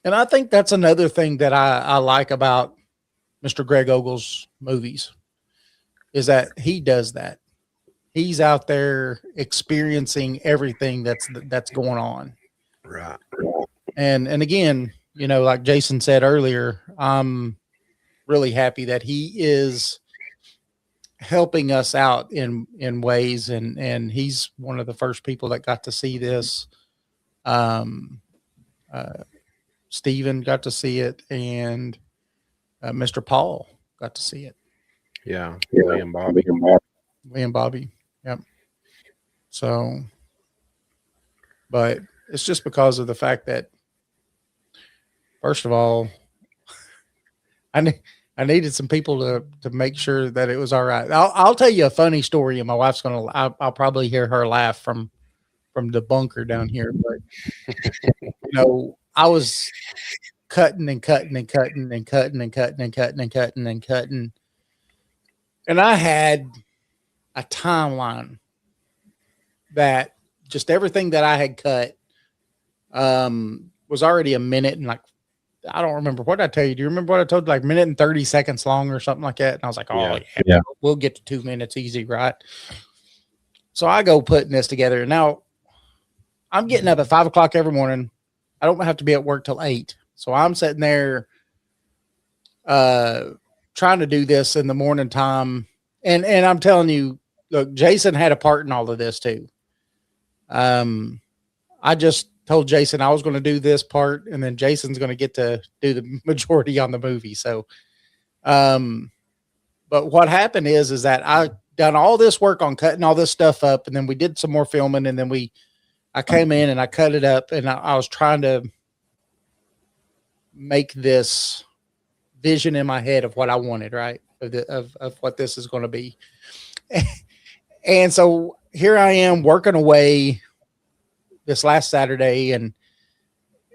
And I think that's another thing that I like about Mr. Greg Ogle's movies is that he does that. He's out there experiencing everything that's going on. Right. And again, like Jason said earlier, I'm really happy that he is helping us out in ways. And he's one of the first people that got to see this. Steven got to see it, and Mr. Paul got to see it. Yeah. Me and Bobby. Yep. So, but it's just because of the fact that, first of all, I needed some people to make sure that it was all right. I'll tell you a funny story, and my wife's I'll probably hear her laugh from the bunker down here. But I was cutting and cutting and cutting and cutting and cutting and cutting and cutting and cutting, and I had a timeline that just everything that I had cut was already a minute and I don't remember what I tell you. Do you remember what I told you? Like minute and 30 seconds long or something like that. And I was like, oh yeah, we'll get to 2 minutes easy. Right. So I go putting this together. And now I'm getting up at 5 o'clock every morning. I don't have to be at work till 8. So I'm sitting there trying to do this in the morning time. And I'm telling you, look, Jason had a part in all of this too. I just told Jason I was going to do this part, and then Jason's going to get to do the majority on the movie. So, but what happened is that I done all this work on cutting all this stuff up, and then we did some more filming, and then I came in and I cut it up, and I was trying to make this vision in my head of what I wanted, right? Of what this is going to be. And so here I am working away this last Saturday, and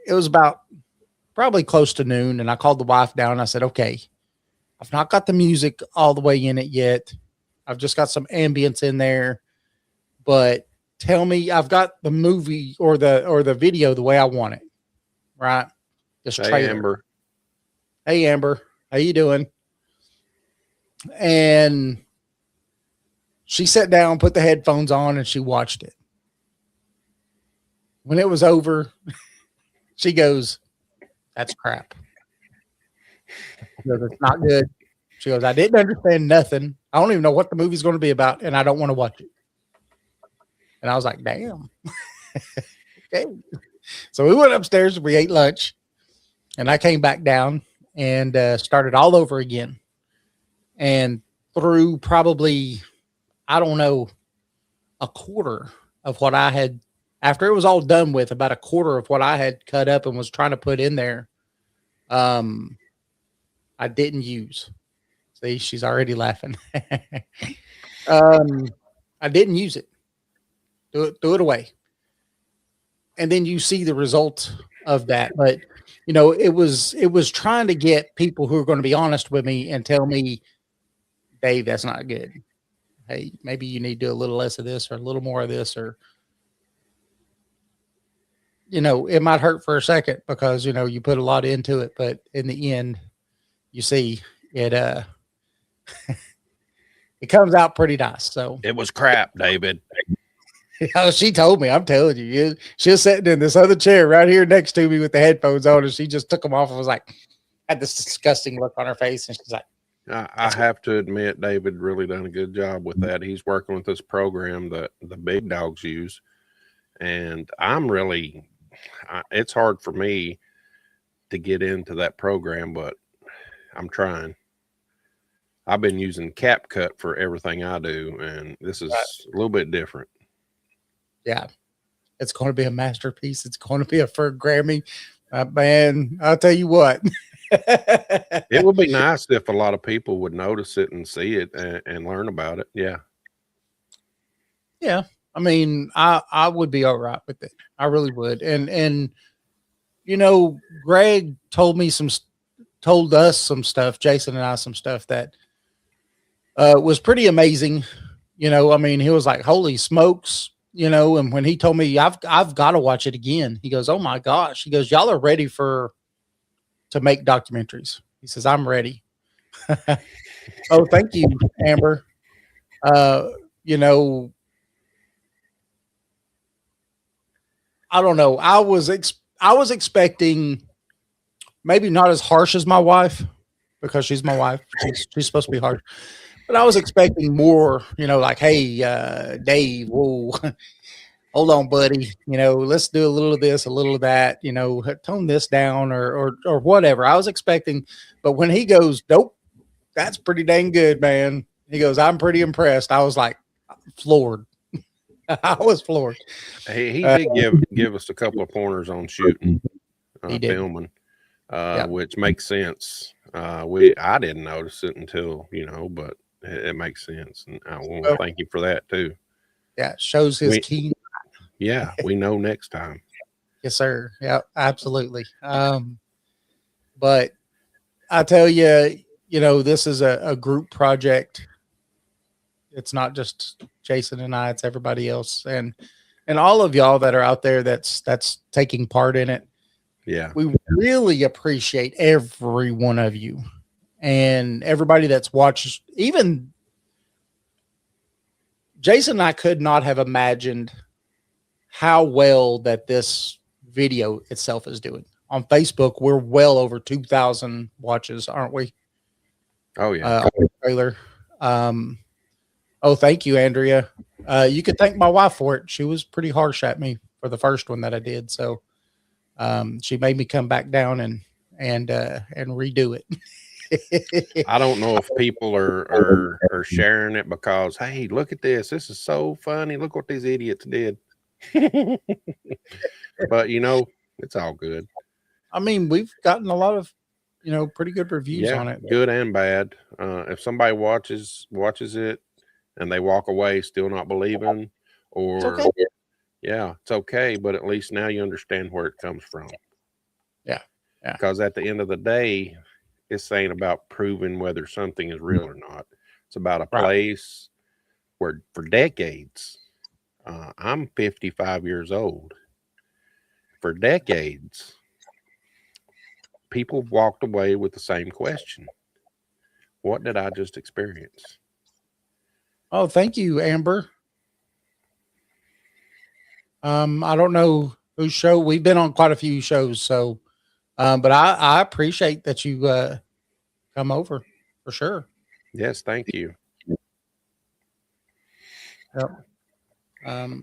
it was about probably close to noon. And I called the wife down. I said, okay, I've not got the music all the way in it yet. I've just got some ambience in there, but tell me, I've got the movie or the video the way I want it, right? This trailer. Hey, Amber. Hey, Amber, how you doing? And she sat down, put the headphones on, and she watched it. When it was over, she goes, "That's crap." She goes, "It's not good." She goes, "I didn't understand nothing. I don't even know what the movie's going to be about, and I don't want to watch it." And I was like, "Damn." Okay. So we went upstairs, we ate lunch, and I came back down and started all over again. And through probably, I don't know, a quarter of what I had, after it was all done with, about a quarter of what I had cut up and was trying to put in there, I didn't use. See, she's already laughing. I didn't use it. Threw it away. And then you see the result of that. But you know, it was trying to get people who are going to be honest with me and tell me, Dave, that's not good. Hey, maybe you need to do a little less of this or a little more of this, or, you know, it might hurt for a second because, you know, you put a lot into it, but in the end, you see it, it comes out pretty nice. So It was crap, David. she told me, I'm telling you, she was sitting in this other chair right here next to me with the headphones on, and she just took them off and was like, had this disgusting look on her face. And she's like, I have to admit, David really done a good job with that. He's working with this program that the big dogs use. And I'm really, it's hard for me to get into that program, but I'm trying. I've been using CapCut for everything I do, and this is a little bit different. Yeah, it's going to be a masterpiece. It's going to be a for Grammy. Man, I'll tell you what. It would be nice if a lot of people would notice it and see it and learn about it. Yeah. Yeah. I mean, I would be all right with it. I really would. And, you know, Greg told us some stuff, Jason and I, some stuff that was pretty amazing. You know, I mean, he was like, holy smokes, you know, and when he told me I've got to watch it again, he goes, oh my gosh. He goes, y'all are ready to make documentaries. He says, I'm ready. Oh, thank you, Amber. You know, I don't know. I was expecting maybe not as harsh as my wife, because she's my wife. She's supposed to be harsh. But I was expecting more, you know, like, hey, Dave, whoa, hold on, buddy. You know, let's do a little of this, a little of that, you know, tone this down or whatever. I was expecting, but when he goes, nope, that's pretty dang good, man. He goes, I'm pretty impressed. I was like floored. I was floored. He did give us a couple of pointers on shooting, filming, which makes sense. I didn't notice it until, you know, but it makes sense. And I want to thank you for that too. Yeah. It shows his keen. Yeah. We know next time. Yes, sir. Yeah, absolutely. But I tell you, you know, this is a group project. It's not just Jason and I, it's everybody else. And all of y'all that are out there that's taking part in it. Yeah. We really appreciate every one of you and everybody that's watched. Even Jason and I could not have imagined how well that this video itself is doing. On Facebook, we're well over 2,000 watches, aren't we? Oh, yeah. On the trailer. Oh, thank you, Andrea. You could thank my wife for it. She was pretty harsh at me for the first one that I did. So she made me come back down and redo it. I don't know if people are sharing it because, hey, look at this. This is so funny. Look what these idiots did. But, you know, it's all good. I mean, we've gotten a lot of, you know, pretty good reviews on it. Good and bad. If somebody watches it and they walk away still not believing, or Yeah, it's okay, but at least now you understand where it comes from. Yeah. Yeah. Because at the end of the day, it's ain't about proving whether something is real or not. It's about a Right. place where for decades, I'm 55 years old. For decades, people walked away with the same question. What did I just experience? Oh, thank you, Amber. I don't know whose show we've been on quite a few shows, so but I appreciate that you come over for sure. Yes, thank you. Yep. Um,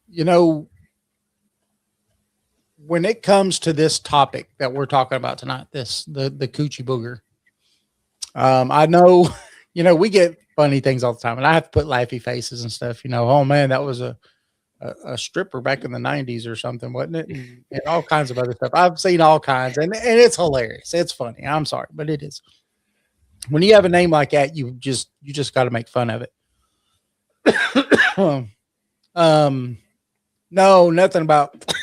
you know, when it comes to this topic that we're talking about tonight, the Coochie Booger, I know, we get funny things all the time, and I have to put laughy faces and stuff. Oh man, that was a stripper back in the 90s or something, wasn't it? And all kinds of other stuff. I've seen all kinds, and it's hilarious. It's funny. I'm sorry, but it is. When you have a name like that, you just got to make fun of it. No, nothing about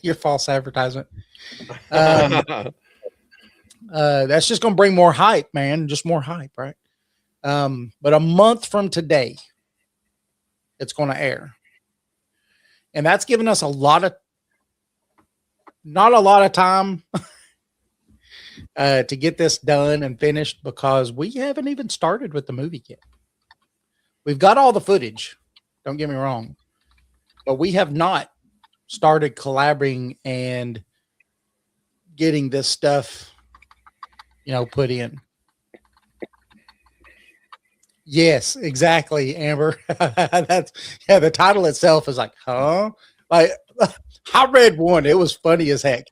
your false advertisement. That's just going to bring more hype, man. Just more hype, right? But a month from today, it's going to air. And that's given us not a lot of time to get this done and finished, because we haven't even started with the movie yet. We've got all the footage. Don't get me wrong. But we have not started collaborating and getting this stuff, put in. Yes, exactly, Amber. The title itself is like, huh? Like, I read one. It was funny as heck.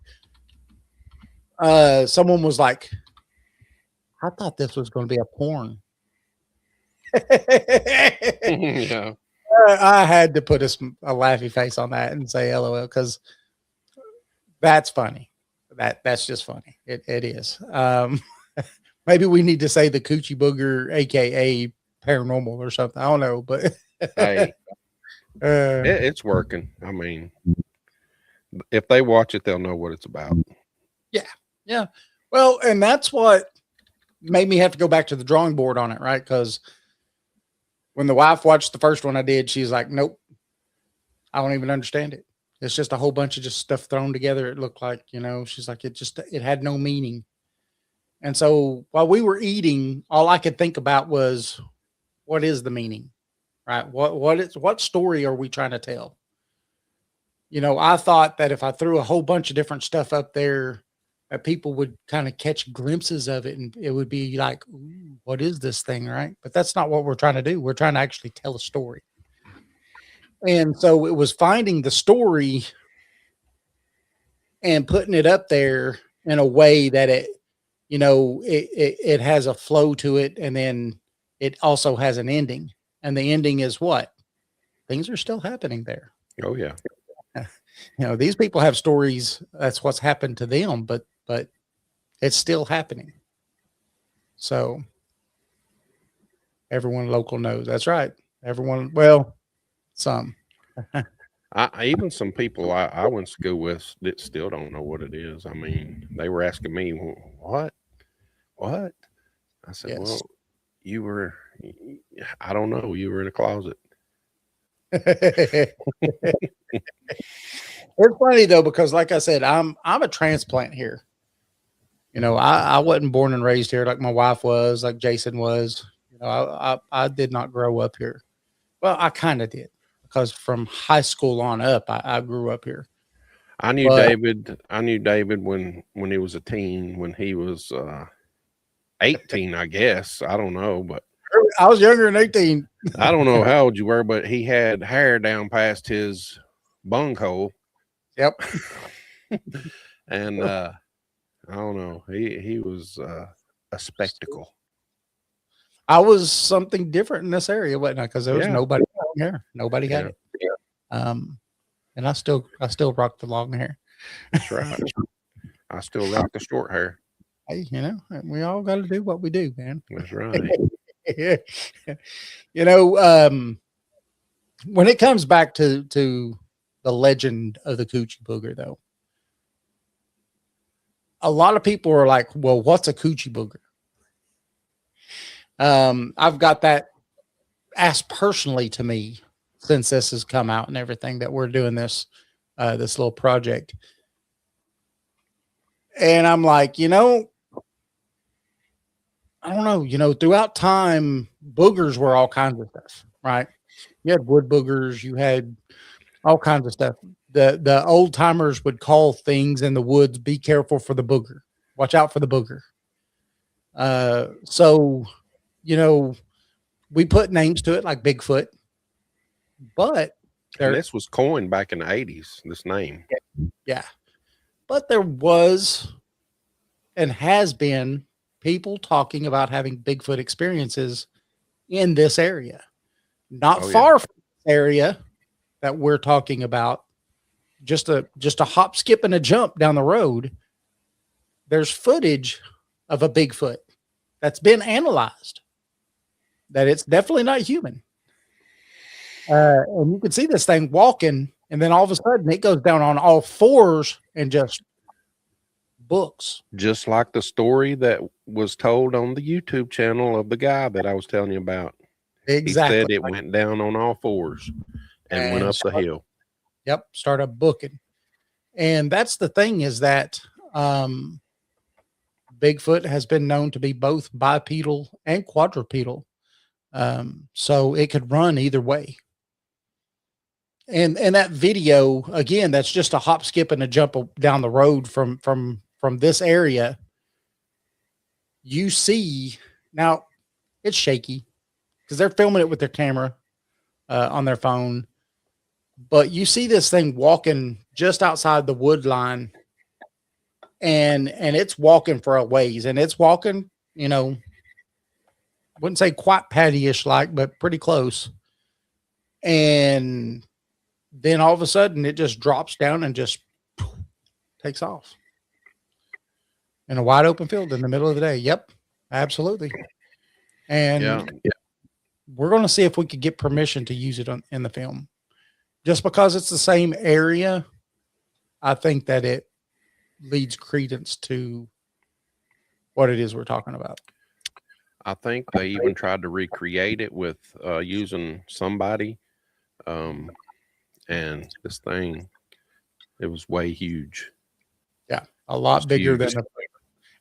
Someone was like, I thought this was going to be a porn. Yeah. I had to put a laughy face on that and say LOL, because that's funny. That's just funny. It is. Maybe we need to say the Coochie Booger, aka Paranormal or something. I don't know, but Hey, it's working. I mean, if they watch it, they'll know what it's about. Yeah. Well, and that's what made me have to go back to the drawing board on it, right? Because when the wife watched the first one I did, she's like, nope, I don't even understand it. It's just a whole bunch of just stuff thrown together. It looked like, she's like, it had no meaning. And so while we were eating, all I could think about was, what is the meaning, right? What story are we trying to tell? I thought that if I threw a whole bunch of different stuff up there, that people would kind of catch glimpses of it, and it would be like, ooh, what is this thing, right? But that's not what we're trying to do. We're trying to actually tell a story. And so it was finding the story and putting it up there in a way that it has a flow to it, and then it also has an ending. And the ending is what? Things are still happening there. Oh yeah. These people have stories. That's what's happened to them, but it's still happening. So everyone local knows. That's right. Everyone, well, some. Even some people I went to school with that still don't know what it is. I mean, they were asking me, what? I said, Yes. well, I don't know. You were in a closet. It's funny though, because like I said, I'm a transplant here. I wasn't born and raised here like my wife was, like Jason was. I did not grow up here. Well, I kind of did, because from high school on up, I grew up here. I knew David when he was a teen, when he was 18, I guess. I don't know, but I was younger than 18. I don't know how old you were, but he had hair down past his bunghole. Yep. And I don't know. He was a spectacle. I was something different in this area, wasn't I? Because there was nobody long hair. Nobody had it. And I still rock the long hair. That's right. I still rock the short hair. Hey, we all got to do what we do, man. That's right. when it comes back to the legend of the Coochie Booger, though, a lot of people are like, well, what's a Coochie Booger? I've got that asked personally to me since this has come out and everything that we're doing this little project. And I'm like, I don't know, throughout time, boogers were all kinds of stuff, right? You had wood boogers, you had all kinds of stuff. The old timers would call things in the woods, be careful for the booger. Watch out for the booger. So, we put names to it like Bigfoot, but this was coined back in the 80s, this name. Yeah. But there was and has been people talking about having Bigfoot experiences in this area. Not far from this area that we're talking about, just a hop, skip, and a jump down the road. There's footage of a Bigfoot that's been analyzed, that it's definitely not human. And you can see this thing walking, and then all of a sudden it goes down on all fours and just books. Just like the story that was told on the YouTube channel of the guy that I was telling you about. Exactly. He said it went down on all fours and went up the hill. Yep. Started booking. And that's the thing, is that Bigfoot has been known to be both bipedal and quadrupedal. So it could run either way. And that video, again, that's just a hop, skip, and a jump down the road from this area. You see, now it's shaky because they're filming it with their camera on their phone. But you see this thing walking just outside the wood line, and it's walking for a ways, and it's walking, wouldn't say quite patty-ish like, but pretty close. And then all of a sudden it just drops down and just takes off in a wide open field in the middle of the day. Yep, absolutely. And we're going to see if we could get permission to use it in the film. Just because it's the same area, I think that it leads credence to what it is we're talking about. I think they even tried to recreate it with using somebody. And this thing, it was way huge. Yeah, a lot bigger than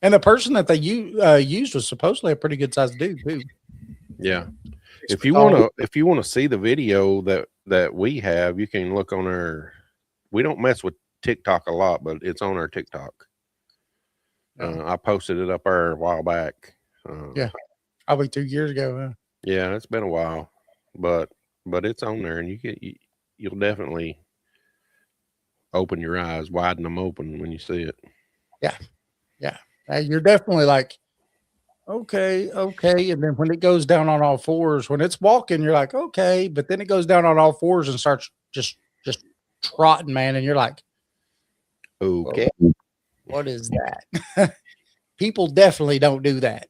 and the person that they used was supposedly a pretty good sized dude too. Yeah. If you want to see the video that we have, you can look on our. We don't mess with TikTok a lot, but it's on our TikTok. I posted it up there a while back. Probably 2 years ago. Huh? Yeah, it's been a while, but it's on there, and you'll definitely open your eyes, widen them open when you see it. Yeah. You're definitely like, okay. And then when it goes down on all fours, when it's walking, you're like, okay. But then it goes down on all fours and starts just trotting, man. And you're like, okay, what is that? People definitely don't do that.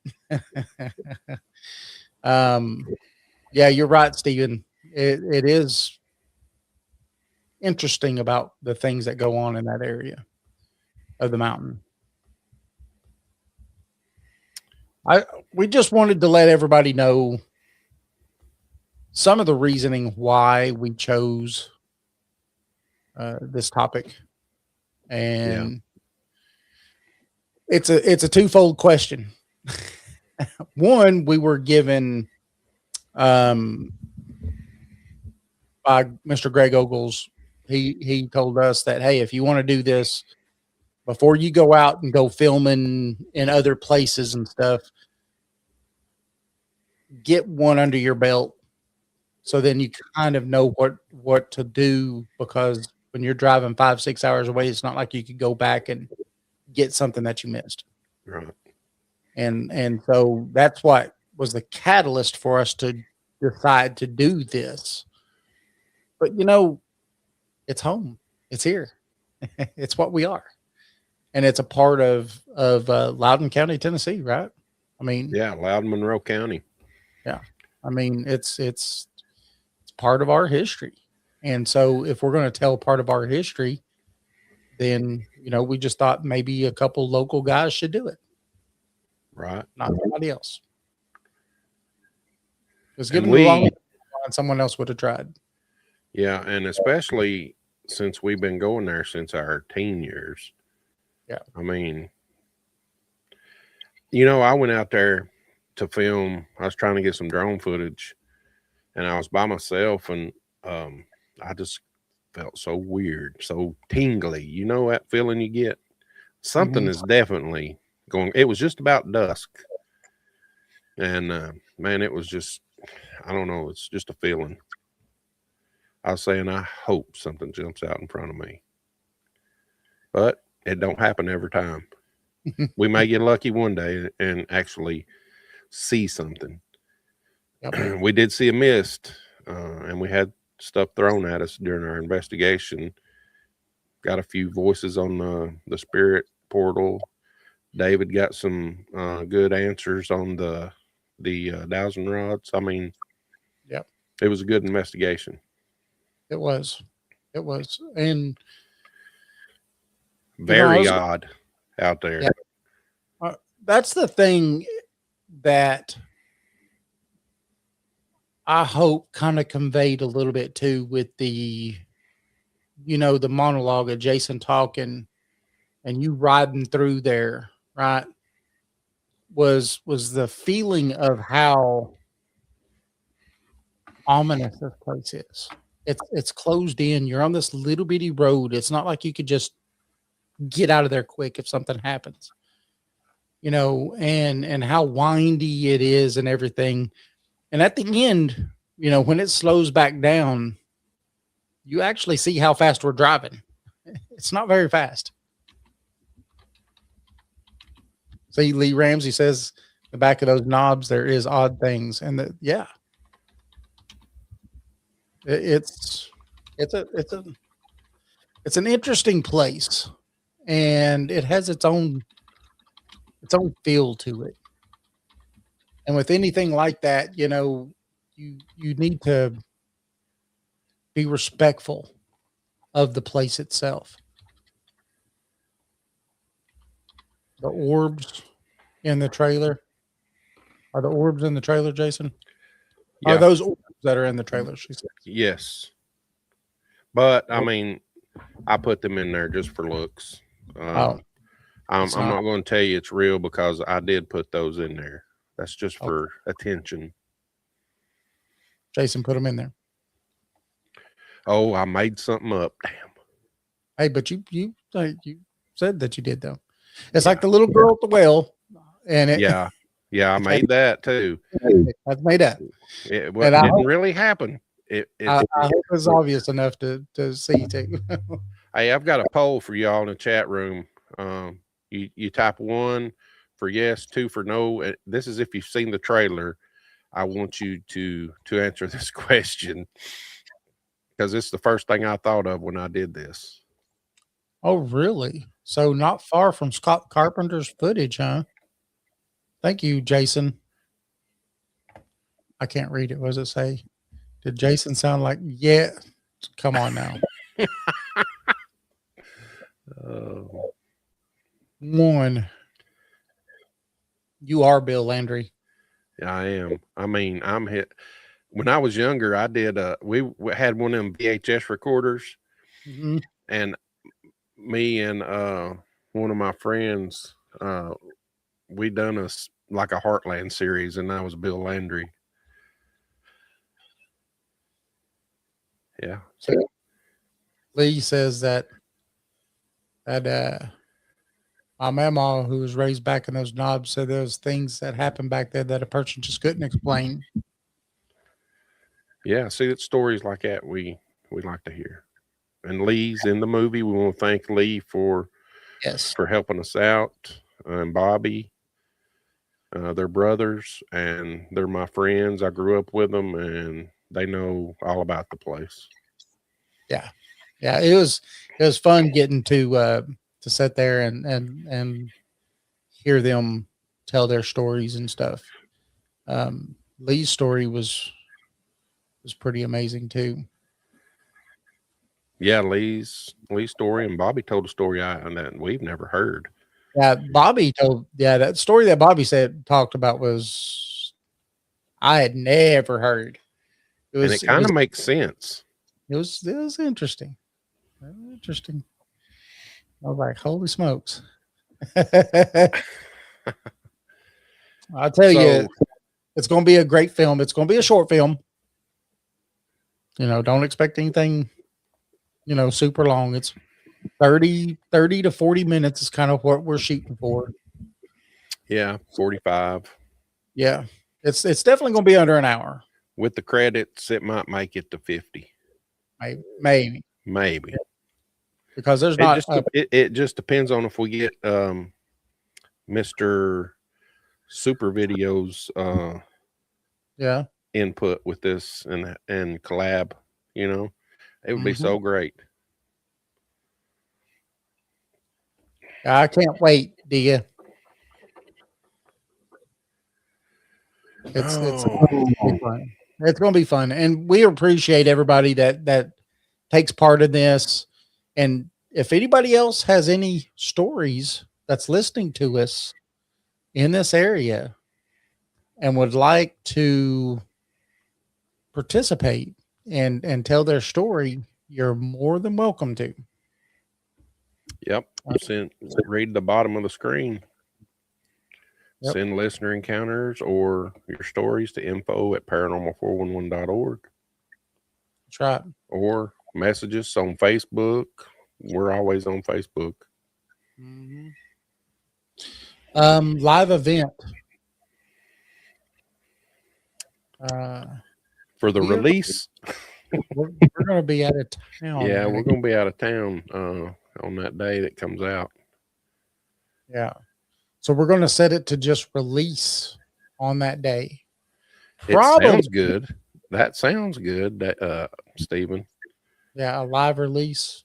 Yeah, you're right, Stephen. It is interesting about the things that go on in that area of the mountain. We just wanted to let everybody know some of the reasoning why we chose this topic, and it's a twofold question. One, we were given by Mr. Greg Ogles. He told us that, hey, if you want to do this, before you go out and go filming in other places and stuff, get one under your belt, so then you kind of know what to do, because when you're driving 5-6 hours away, it's not like you could go back and get something that you missed. Right. And so that's what was the catalyst for us to decide to do this. But it's home. It's here. It's what we are. And it's a part of Loudoun County, Tennessee, right? I mean, Loudoun, Monroe County. Yeah. I mean, it's part of our history. And so if we're going to tell part of our history, then, we just thought maybe a couple local guys should do it, Right. not somebody else. Because And given the long time, someone else would have tried. Yeah, and especially since we've been going there since our teen years. Yeah. I mean, I went out there to film. I was trying to get some drone footage, and I was by myself, and I just felt so weird, so tingly. You know that feeling you get? Something is definitely going. It was just about dusk, and man, it was just, I don't know. It's just a feeling. I was saying, I hope something jumps out in front of me, but it don't happen every time. We may get lucky one day and actually see something. Yep. We did see a mist, and we had stuff thrown at us during our investigation. Got a few voices on the spirit portal. David got some good answers on the dowsing rods. I mean, yep, it was a good investigation. It was, and very odd out there. Yeah. That's the thing that I hope kind of conveyed a little bit too with the, the monologue of Jason talking and you riding through there, right? Was the feeling of how ominous this place is. It's closed in. You're on this little bitty road. It's not like you could just get out of there quick if something happens, and how windy it is and everything. And at the end, when it slows back down, you actually see how fast we're driving. It's not very fast. See, Lee Ramsey says the back of those knobs, there is odd things. And yeah, it's an interesting place, and it has its own feel to it. And with anything like that, you need to be respectful of the place itself. The orbs in the trailer. Are the orbs in the trailer, Jason? Yeah. Are those orbs that are in the trailer? She said. Yes. But I mean, I put them in there just for looks. I'm not going to tell you it's real because I did put those in there. That's just for attention. Jason put them in there. Oh, I made something up. Damn. Hey, but you said that you did though. It's like the little girl at the well, and it. Yeah, I made that too. That's made up. It didn't really happen. I hope it was obvious enough to see too. Hey, I've got a poll for y'all in the chat room. You type 1 for yes, 2 for no. This is if you've seen the trailer. I want you to answer this question because it's the first thing I thought of when I did this. Oh, really? So not far from Scott Carpenter's footage, huh? Thank you, Jason. I can't read it. What does it say? Did Jason sound like, yeah? Come on now. 1. You are Bill Landry. Yeah, I am. I mean, I'm hit. When I was younger, I did. We had one of them VHS recorders, and me and one of my friends, we done a Heartland series, and that was Bill Landry. Yeah. So Lee says that my mama, who was raised back in those knobs, said there was things that happened back there that a person just couldn't explain. Yeah, see, it's stories like that we like to hear. And Lee's in the movie. We want to thank Lee for helping us out, and Bobby. They're brothers, and they're my friends. I grew up with them, and they know all about the place. Yeah, it was fun getting to sit there and hear them tell their stories and stuff. Lee's story was was pretty amazing too. Yeah, Lee's story, and Bobby told a story that we've never heard. Yeah, Bobby told. Yeah, that story that Bobby talked about was I had never heard. And it kind of makes sense. It was interesting. Very interesting. I was like, holy smokes. I'll tell you, it's going to be a great film. It's going to be a short film. Don't expect anything, super long. It's 30 to 40 minutes is kind of what we're shooting for. Yeah, 45. Yeah. It's definitely going to be under an hour. With the credits, it might make it to 50. Maybe. Yeah. Because there's it just depends on if we get Mr. Super Video's input with this and collab, it would be so great. I can't wait, do you? It's going to be fun, and we appreciate everybody that takes part in this. And if anybody else has any stories that's listening to us in this area and would like to participate and tell their story, you're more than welcome to. Yep. Read the bottom of the screen. Yep. Send listener encounters or your stories to info@paranormal411.org. That's right. Or message us on Facebook. We're always on Facebook. Mm-hmm. Live event. For the release. We're going to be out of town. Yeah, we're going to be out of town on that day that comes out. Yeah. So we're going to set it to just release on that day. It sounds good. That sounds good, Stephen. Yeah, a live release.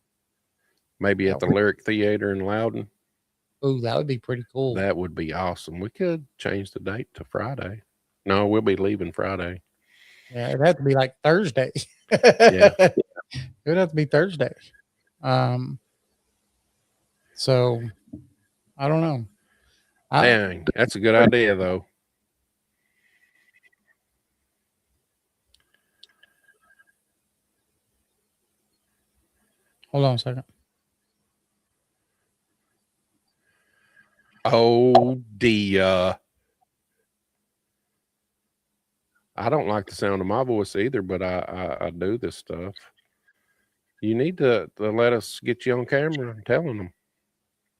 Maybe at the Lyric Theater in Loudon. Oh, that would be pretty cool. That would be awesome. We could change the date to Friday. No, we'll be leaving Friday. Yeah, it'd have to be like Thursday. Yeah. It would have to be Thursday. So I don't know. Dang, that's a good idea, though. Hold on a second. Oh, dear. I don't like the sound of my voice either, but I do this stuff. You need to let us get you on camera and telling them.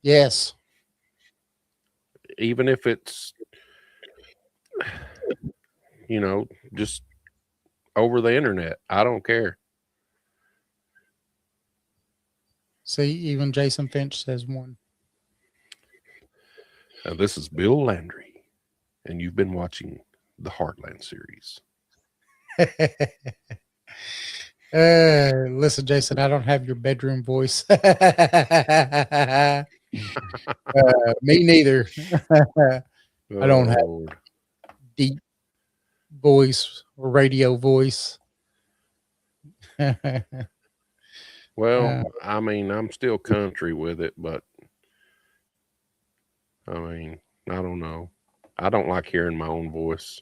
Yes. Even if it's, just over the internet. I don't care. See, even Jason Finch says one. This is Bill Landry, and you've been watching the Heartland series. Listen, Jason, I don't have your bedroom voice. Me neither. I don't have deep voice or radio voice. Well, I mean, I'm still country with it, but I mean, I don't know. I don't like hearing my own voice.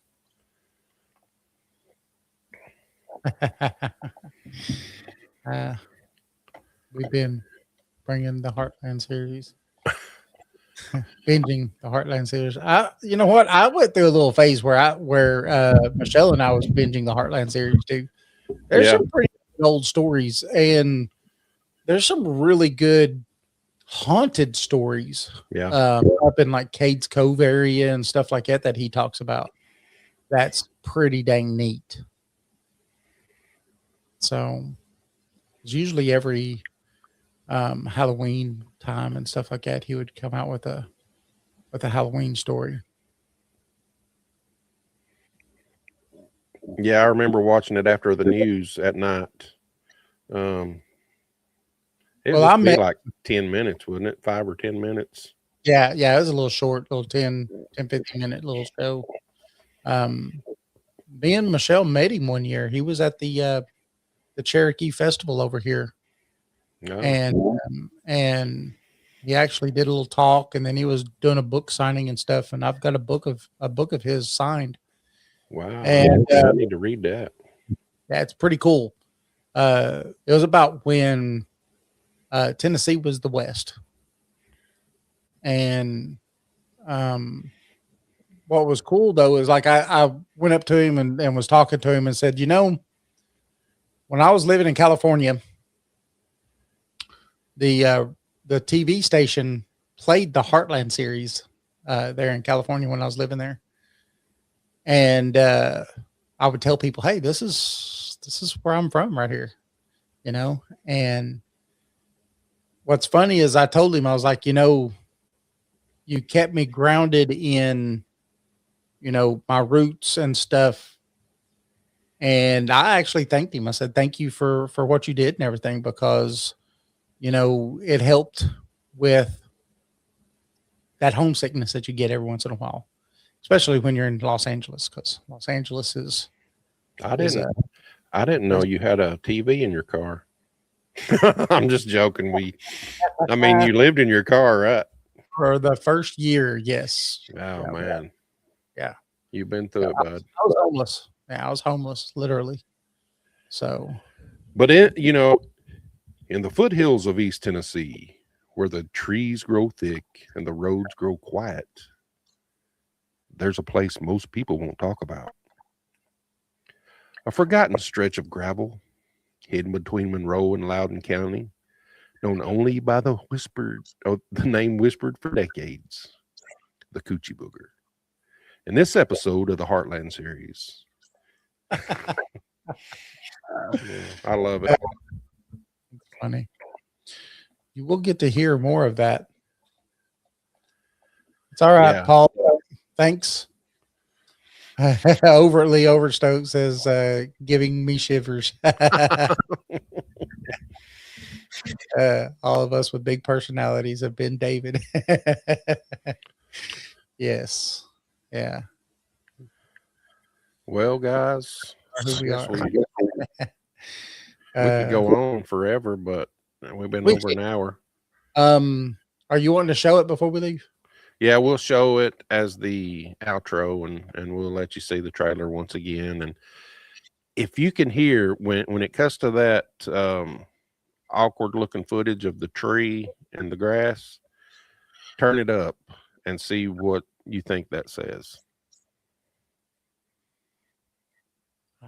We've been bringing the Heartland series, binging the Heartland series. You know what? I went through a little phase where Michelle and I was binging the Heartland series too. There's some pretty old stories, and there's some really good haunted stories. Yeah, up in like Cades Cove area and stuff like that he talks about. That's pretty dang neat. So it's usually every Halloween time and stuff like that, he would come out with a Halloween story. Yeah, I remember watching it after the news at night. It would be like 10 minutes, wouldn't it? 5 or 10 minutes. Yeah, it was a little short, little 10, 15 minute little show. Me and Michelle met him one year. He was at the Cherokee Festival over here, No. and he actually did a little talk, and then he was doing a book signing and stuff. And I've got a book of his signed. Wow. And I need to read that. yeah, it's pretty cool. It was about when Tennessee was the West, and what was cool though is like I went up to him and was talking to him and said, you know, when I was living in California, the TV station played the Heartland series there in California when I was living there, and I would tell people, hey, this is where I'm from right here, you know. And what's funny is I told him, I was like, you know, you kept me grounded in, you know, my roots and stuff. And I actually thanked him. I said, thank you for what you did and everything, because, you know, it helped with that homesickness that you get every once in a while, especially when you're in Los Angeles, because Los Angeles is. I didn't know you had a TV in your car. I'm just joking. You lived in your car, right? For the first year, yes. Oh, yeah, man. Yeah. You've been through it, bud. I was homeless. Yeah, I was homeless, literally. So. But in the foothills of East Tennessee, where the trees grow thick and the roads grow quiet, there's a place most people won't talk about. A forgotten stretch of gravel hidden between Monroe and Loudoun County, known only by the name whispered for decades, the Coochie Booger. In this episode of the Heartland series, I love it. Funny. You will get to hear more of that. It's all right, Yeah. Paul. Thanks. Overtly overstoked says giving me shivers. All of us with big personalities have been David. Yes. Yeah. Well, guys, Who we are. we could go on forever, but we've been over an hour. Are you wanting to show it before we leave? Yeah, we'll show it as the outro, and we'll let you see the trailer once again. And if you can hear when it cuts to that awkward looking footage of the tree and the grass, turn it up and see what you think that says.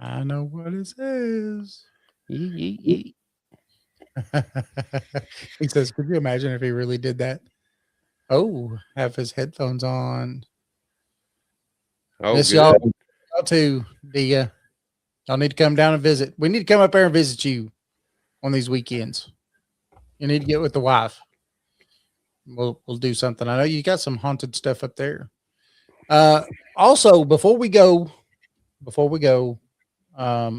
I know what it says. Yee. He says, could you imagine if he really did that? Oh, have his headphones on. Oh, Miss good. y'all too. Y'all need to come down and visit. We need to come up there and visit you on these weekends. You need to get with the wife. We'll do something. I know you got some haunted stuff up there. Also, before we go, I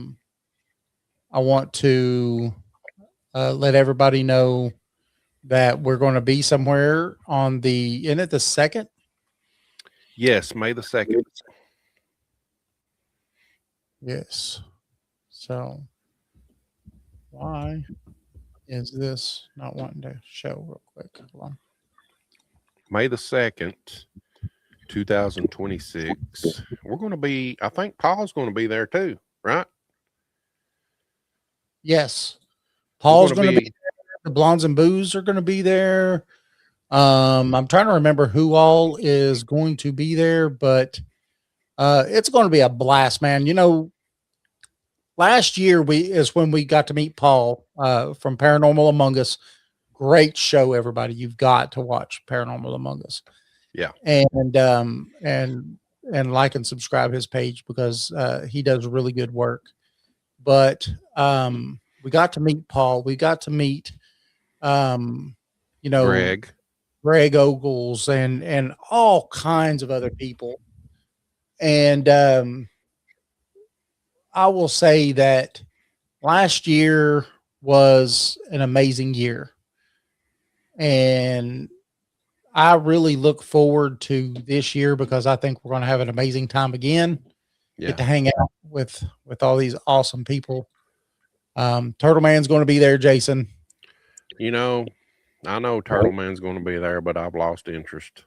want to let everybody know that we're going to be somewhere on the 2nd? Yes, May the 2nd. Yes. So why is this not wanting to show real quick? Hold on. May the 2nd, 2026. We're going to be, I think Paul's going to be there too, right? Yes. Paul's going to be there. The Blondes and Booze are going to be there. I'm trying to remember who all is going to be there, but it's going to be a blast, man. You know, last year is when we got to meet Paul from Paranormal Among Us. Great show, everybody. You've got to watch Paranormal Among Us. Yeah. And like and subscribe his page because he does really good work. But we got to meet Paul. We got to meet Greg Ogles and all kinds of other people. And I will say that last year was an amazing year. And I really look forward to this year because I think we're going to have an amazing time again. get to hang out with all these awesome people. Turtle Man's going to be there, Jason. You know, I know Turtle Man's going to be there, but I've lost interest.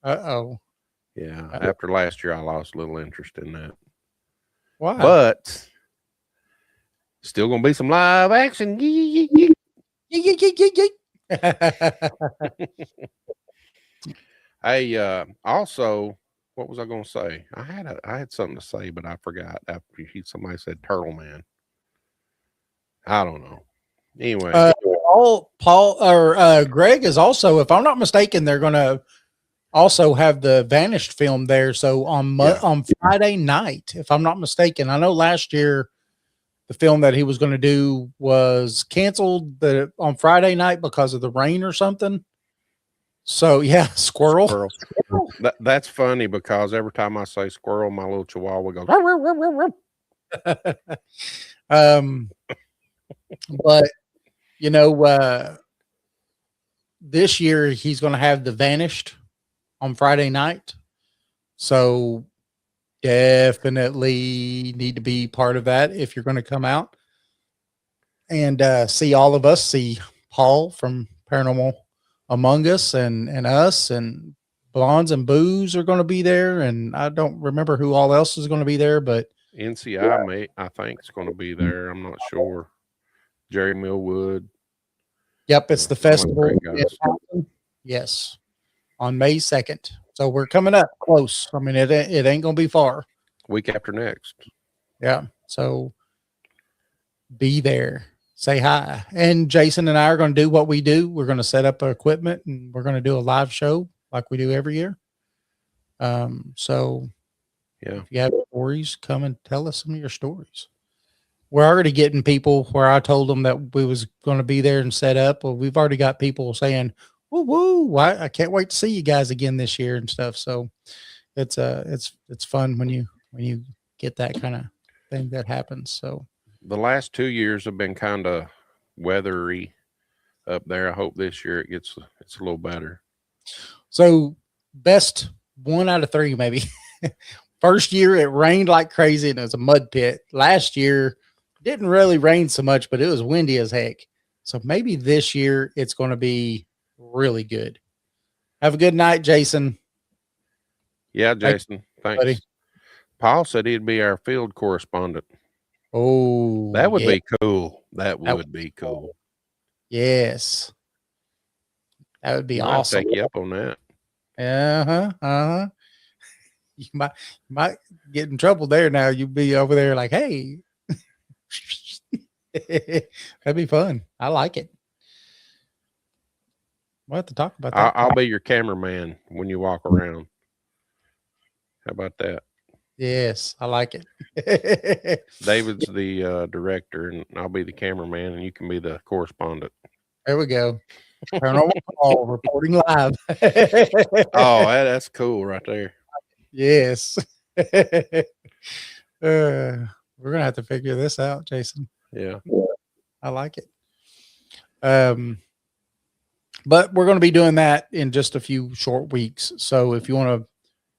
Uh-oh. Yeah, after last year, I lost a little interest in that. Why? But still going to be some live action. Hey, also, what was I going to say? I had something to say, but I forgot after somebody said Turtle Man. I don't know. Anyway, Paul or Greg is also, if I'm not mistaken, they're going to also have the Vanished film there. So on Friday night, if I'm not mistaken, I know last year the film that he was going to do was canceled on Friday night because of the rain or something. So yeah, squirrel. That's funny because every time I say squirrel, my little chihuahua goes. Ruh, ruh, ruh, ruh, ruh. But you know, this year he's going to have the Vanished on Friday night. So definitely need to be part of that if you're going to come out and see all of us, see Paul from Paranormal Among Us and us, and Blondes and Booze are going to be there. And I don't remember who all else is going to be there, but NCI, I think, is going to be there. I'm not sure. Jerry Millwood. Yep, it's the festival. Yes, on May 2nd. So we're coming up close. I mean, it ain't going to be far. Week after next. Yeah. So be there. Say hi. And Jason and I are going to do what we do. We're going to set up our equipment and we're going to do a live show like we do every year. So yeah, if you have stories, come and tell us some of your stories. We're already getting people where I told them that we was going to be there and set up. Well, we've already got people saying, woo woo, I can't wait to see you guys again this year and stuff. So it's fun when you get that kind of thing that happens. So the last 2 years have been kind of weathery up there. I hope this year it's a little better. So best 1 out of 3, maybe. First year it rained like crazy and it was a mud pit. Last year didn't really rain so much, but it was windy as heck. So maybe this year it's going to be really good. Have a good night, Jason. Yeah, Jason. Thanks. Buddy. Paul said he'd be our field correspondent. Oh, that would be cool. That would be cool. Yes. That would be awesome. I'll take you up on that. Uh-huh. You might get in trouble there now. You'd be over there like, hey. That'd be fun. I like it. We'll have to talk about that. I'll be your cameraman when you walk around. How about that? Yes, I like it. David's the director, and I'll be the cameraman, and you can be the correspondent. There we go. Paranormal reporting live. Oh, that's cool right there. Yes. We're gonna have to figure this out, Jason. Yeah, I like it. But we're going to be doing that in just a few short weeks. So if you want to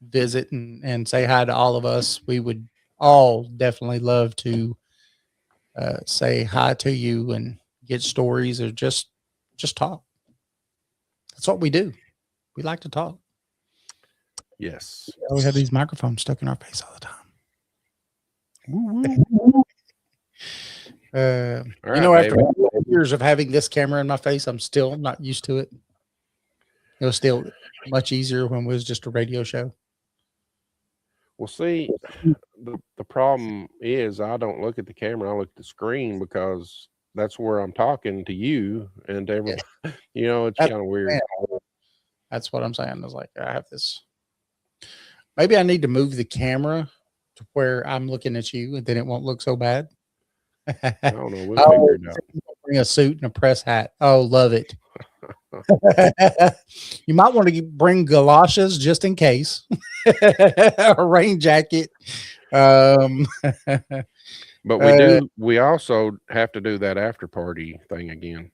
visit and say hi to all of us, we would all definitely love to say hi to you and get stories or just talk. That's what we do. We like to talk. Yes. We have these microphones stuck in our face all the time. Right, you know, after 4 years of having this camera in my face, I'm still not used to it. It was still much easier when it was just a radio show. Well, see, the problem is I don't look at the camera. I look at the screen because that's where I'm talking to you and everyone. Yeah. You know, it's kind of weird. That's what I'm saying. I was like, I have this. Maybe I need to move the camera to where I'm looking at you and then it won't look so bad. I don't know. We'll figure it out. Bring a suit and a press hat. Oh, love it. You might want to bring galoshes just in case. A rain jacket. But we also have to do that after party thing again.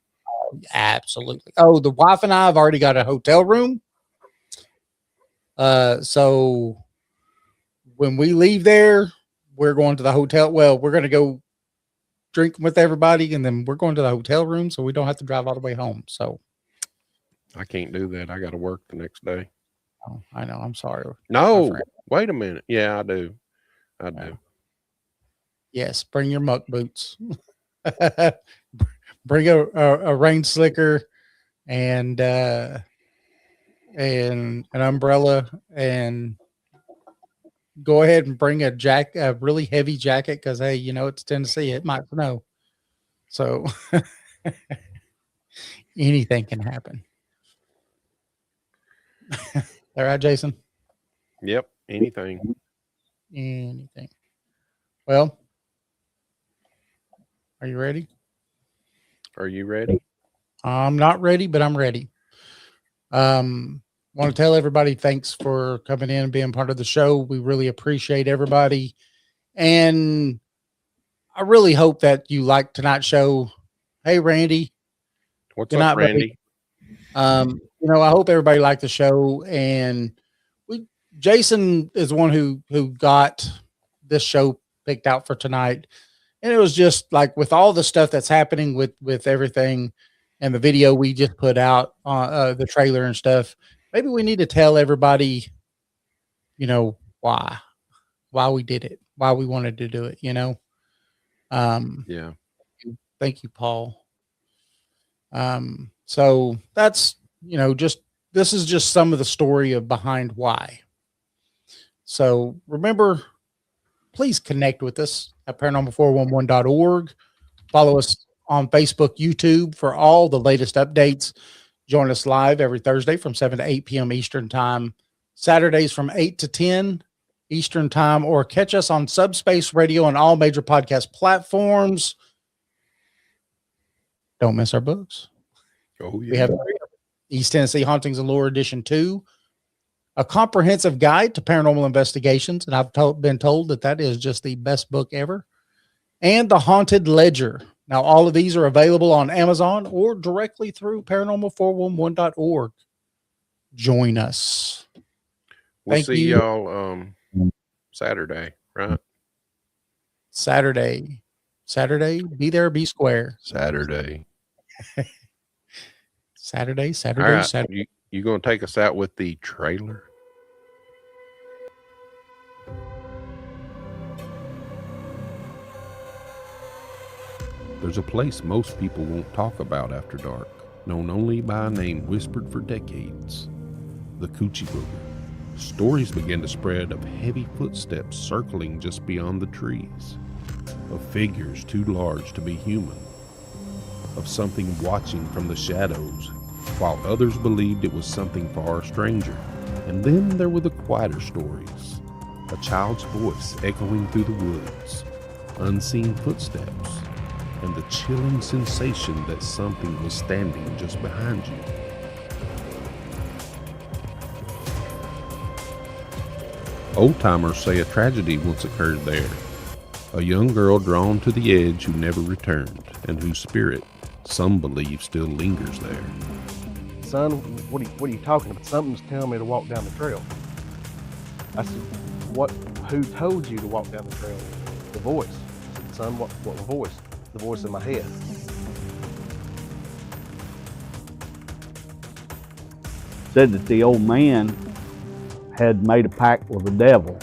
Absolutely. Oh, the wife and I have already got a hotel room. So when we leave there, we're going to the hotel. Well, we're going to go drink with everybody, and then we're going to the hotel room so we don't have to drive all the way home. So I can't do that. I got to work the next day. oh, I know. I'm sorry. No, wait a minute. Yeah, I do. I do. Yeah. Yes, bring your muck boots. Bring a rain slicker and an umbrella, and go ahead and bring a really heavy jacket because hey, you know it's Tennessee. It might snow, so anything can happen. All right, Jason. Yep. Anything. Anything. Well, are you ready? Are you ready? I'm not ready, but I'm ready. Want to tell everybody thanks for coming in and being part of the show. We really appreciate everybody. And I really hope that you like tonight's show. Hey, Randy. What's Good up, night, Randy? You know, I hope everybody liked the show. And Jason is one who got this show picked out for tonight. And it was just like with all the stuff that's happening with everything and the video we just put out on the trailer and stuff, maybe we need to tell everybody, you know, why we did it, why we wanted to do it, you know? Yeah. Thank you, Paul. So that's, you know, this is just some of the story of behind why. So remember, please connect with us at paranormal411.org. Follow us on Facebook, YouTube for all the latest updates. Join us live every Thursday from 7 to 8 p.m. Eastern Time, Saturdays from 8 to 10 Eastern Time, or catch us on Subspace Radio on all major podcast platforms. Don't miss our books. Oh, yeah. We have East Tennessee Hauntings and Lore Edition 2, a comprehensive guide to paranormal investigations, and I've been told that is just the best book ever, and The Haunted Ledger. Now, all of these are available on Amazon or directly through paranormal411.org. Join us. We'll Thank see you. y'all Saturday, right? Saturday. Be there, be square. Saturday. Saturday. All right. You going to take us out with the trailer? There's a place most people won't talk about after dark, known only by a name whispered for decades, the Coochie Booger. Stories begin to spread of heavy footsteps circling just beyond the trees, of figures too large to be human, of something watching from the shadows, while others believed it was something far stranger. And then there were the quieter stories, a child's voice echoing through the woods, unseen footsteps, and the chilling sensation that something was standing just behind you. Old-timers say a tragedy once occurred there. A young girl drawn to the edge who never returned, and whose spirit, some believe, still lingers there. Son, what are you talking about? Something's telling me to walk down the trail. I said, who told you to walk down the trail? The voice. I said, son, what voice? The voice in my head. Said that the old man had made a pact with the devil.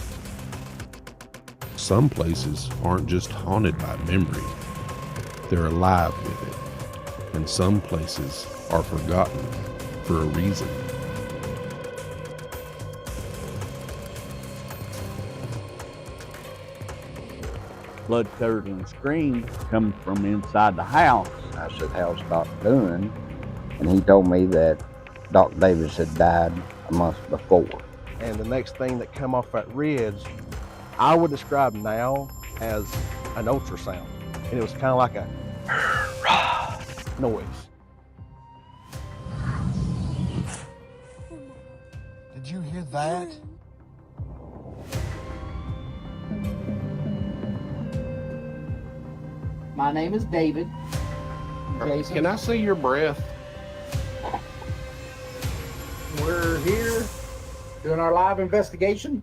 Some places aren't just haunted by memory, they're alive with it. And some places are forgotten for a reason. Blood-curdling scream come from inside the house. I said, how's Doc doing? And he told me that Doc Davis had died a month before. And the next thing that come off that ridge, I would describe now as an ultrasound. And it was kind of like a noise. Did you hear that? My name is David. Jason. Can I see your breath? We're here doing our live investigation.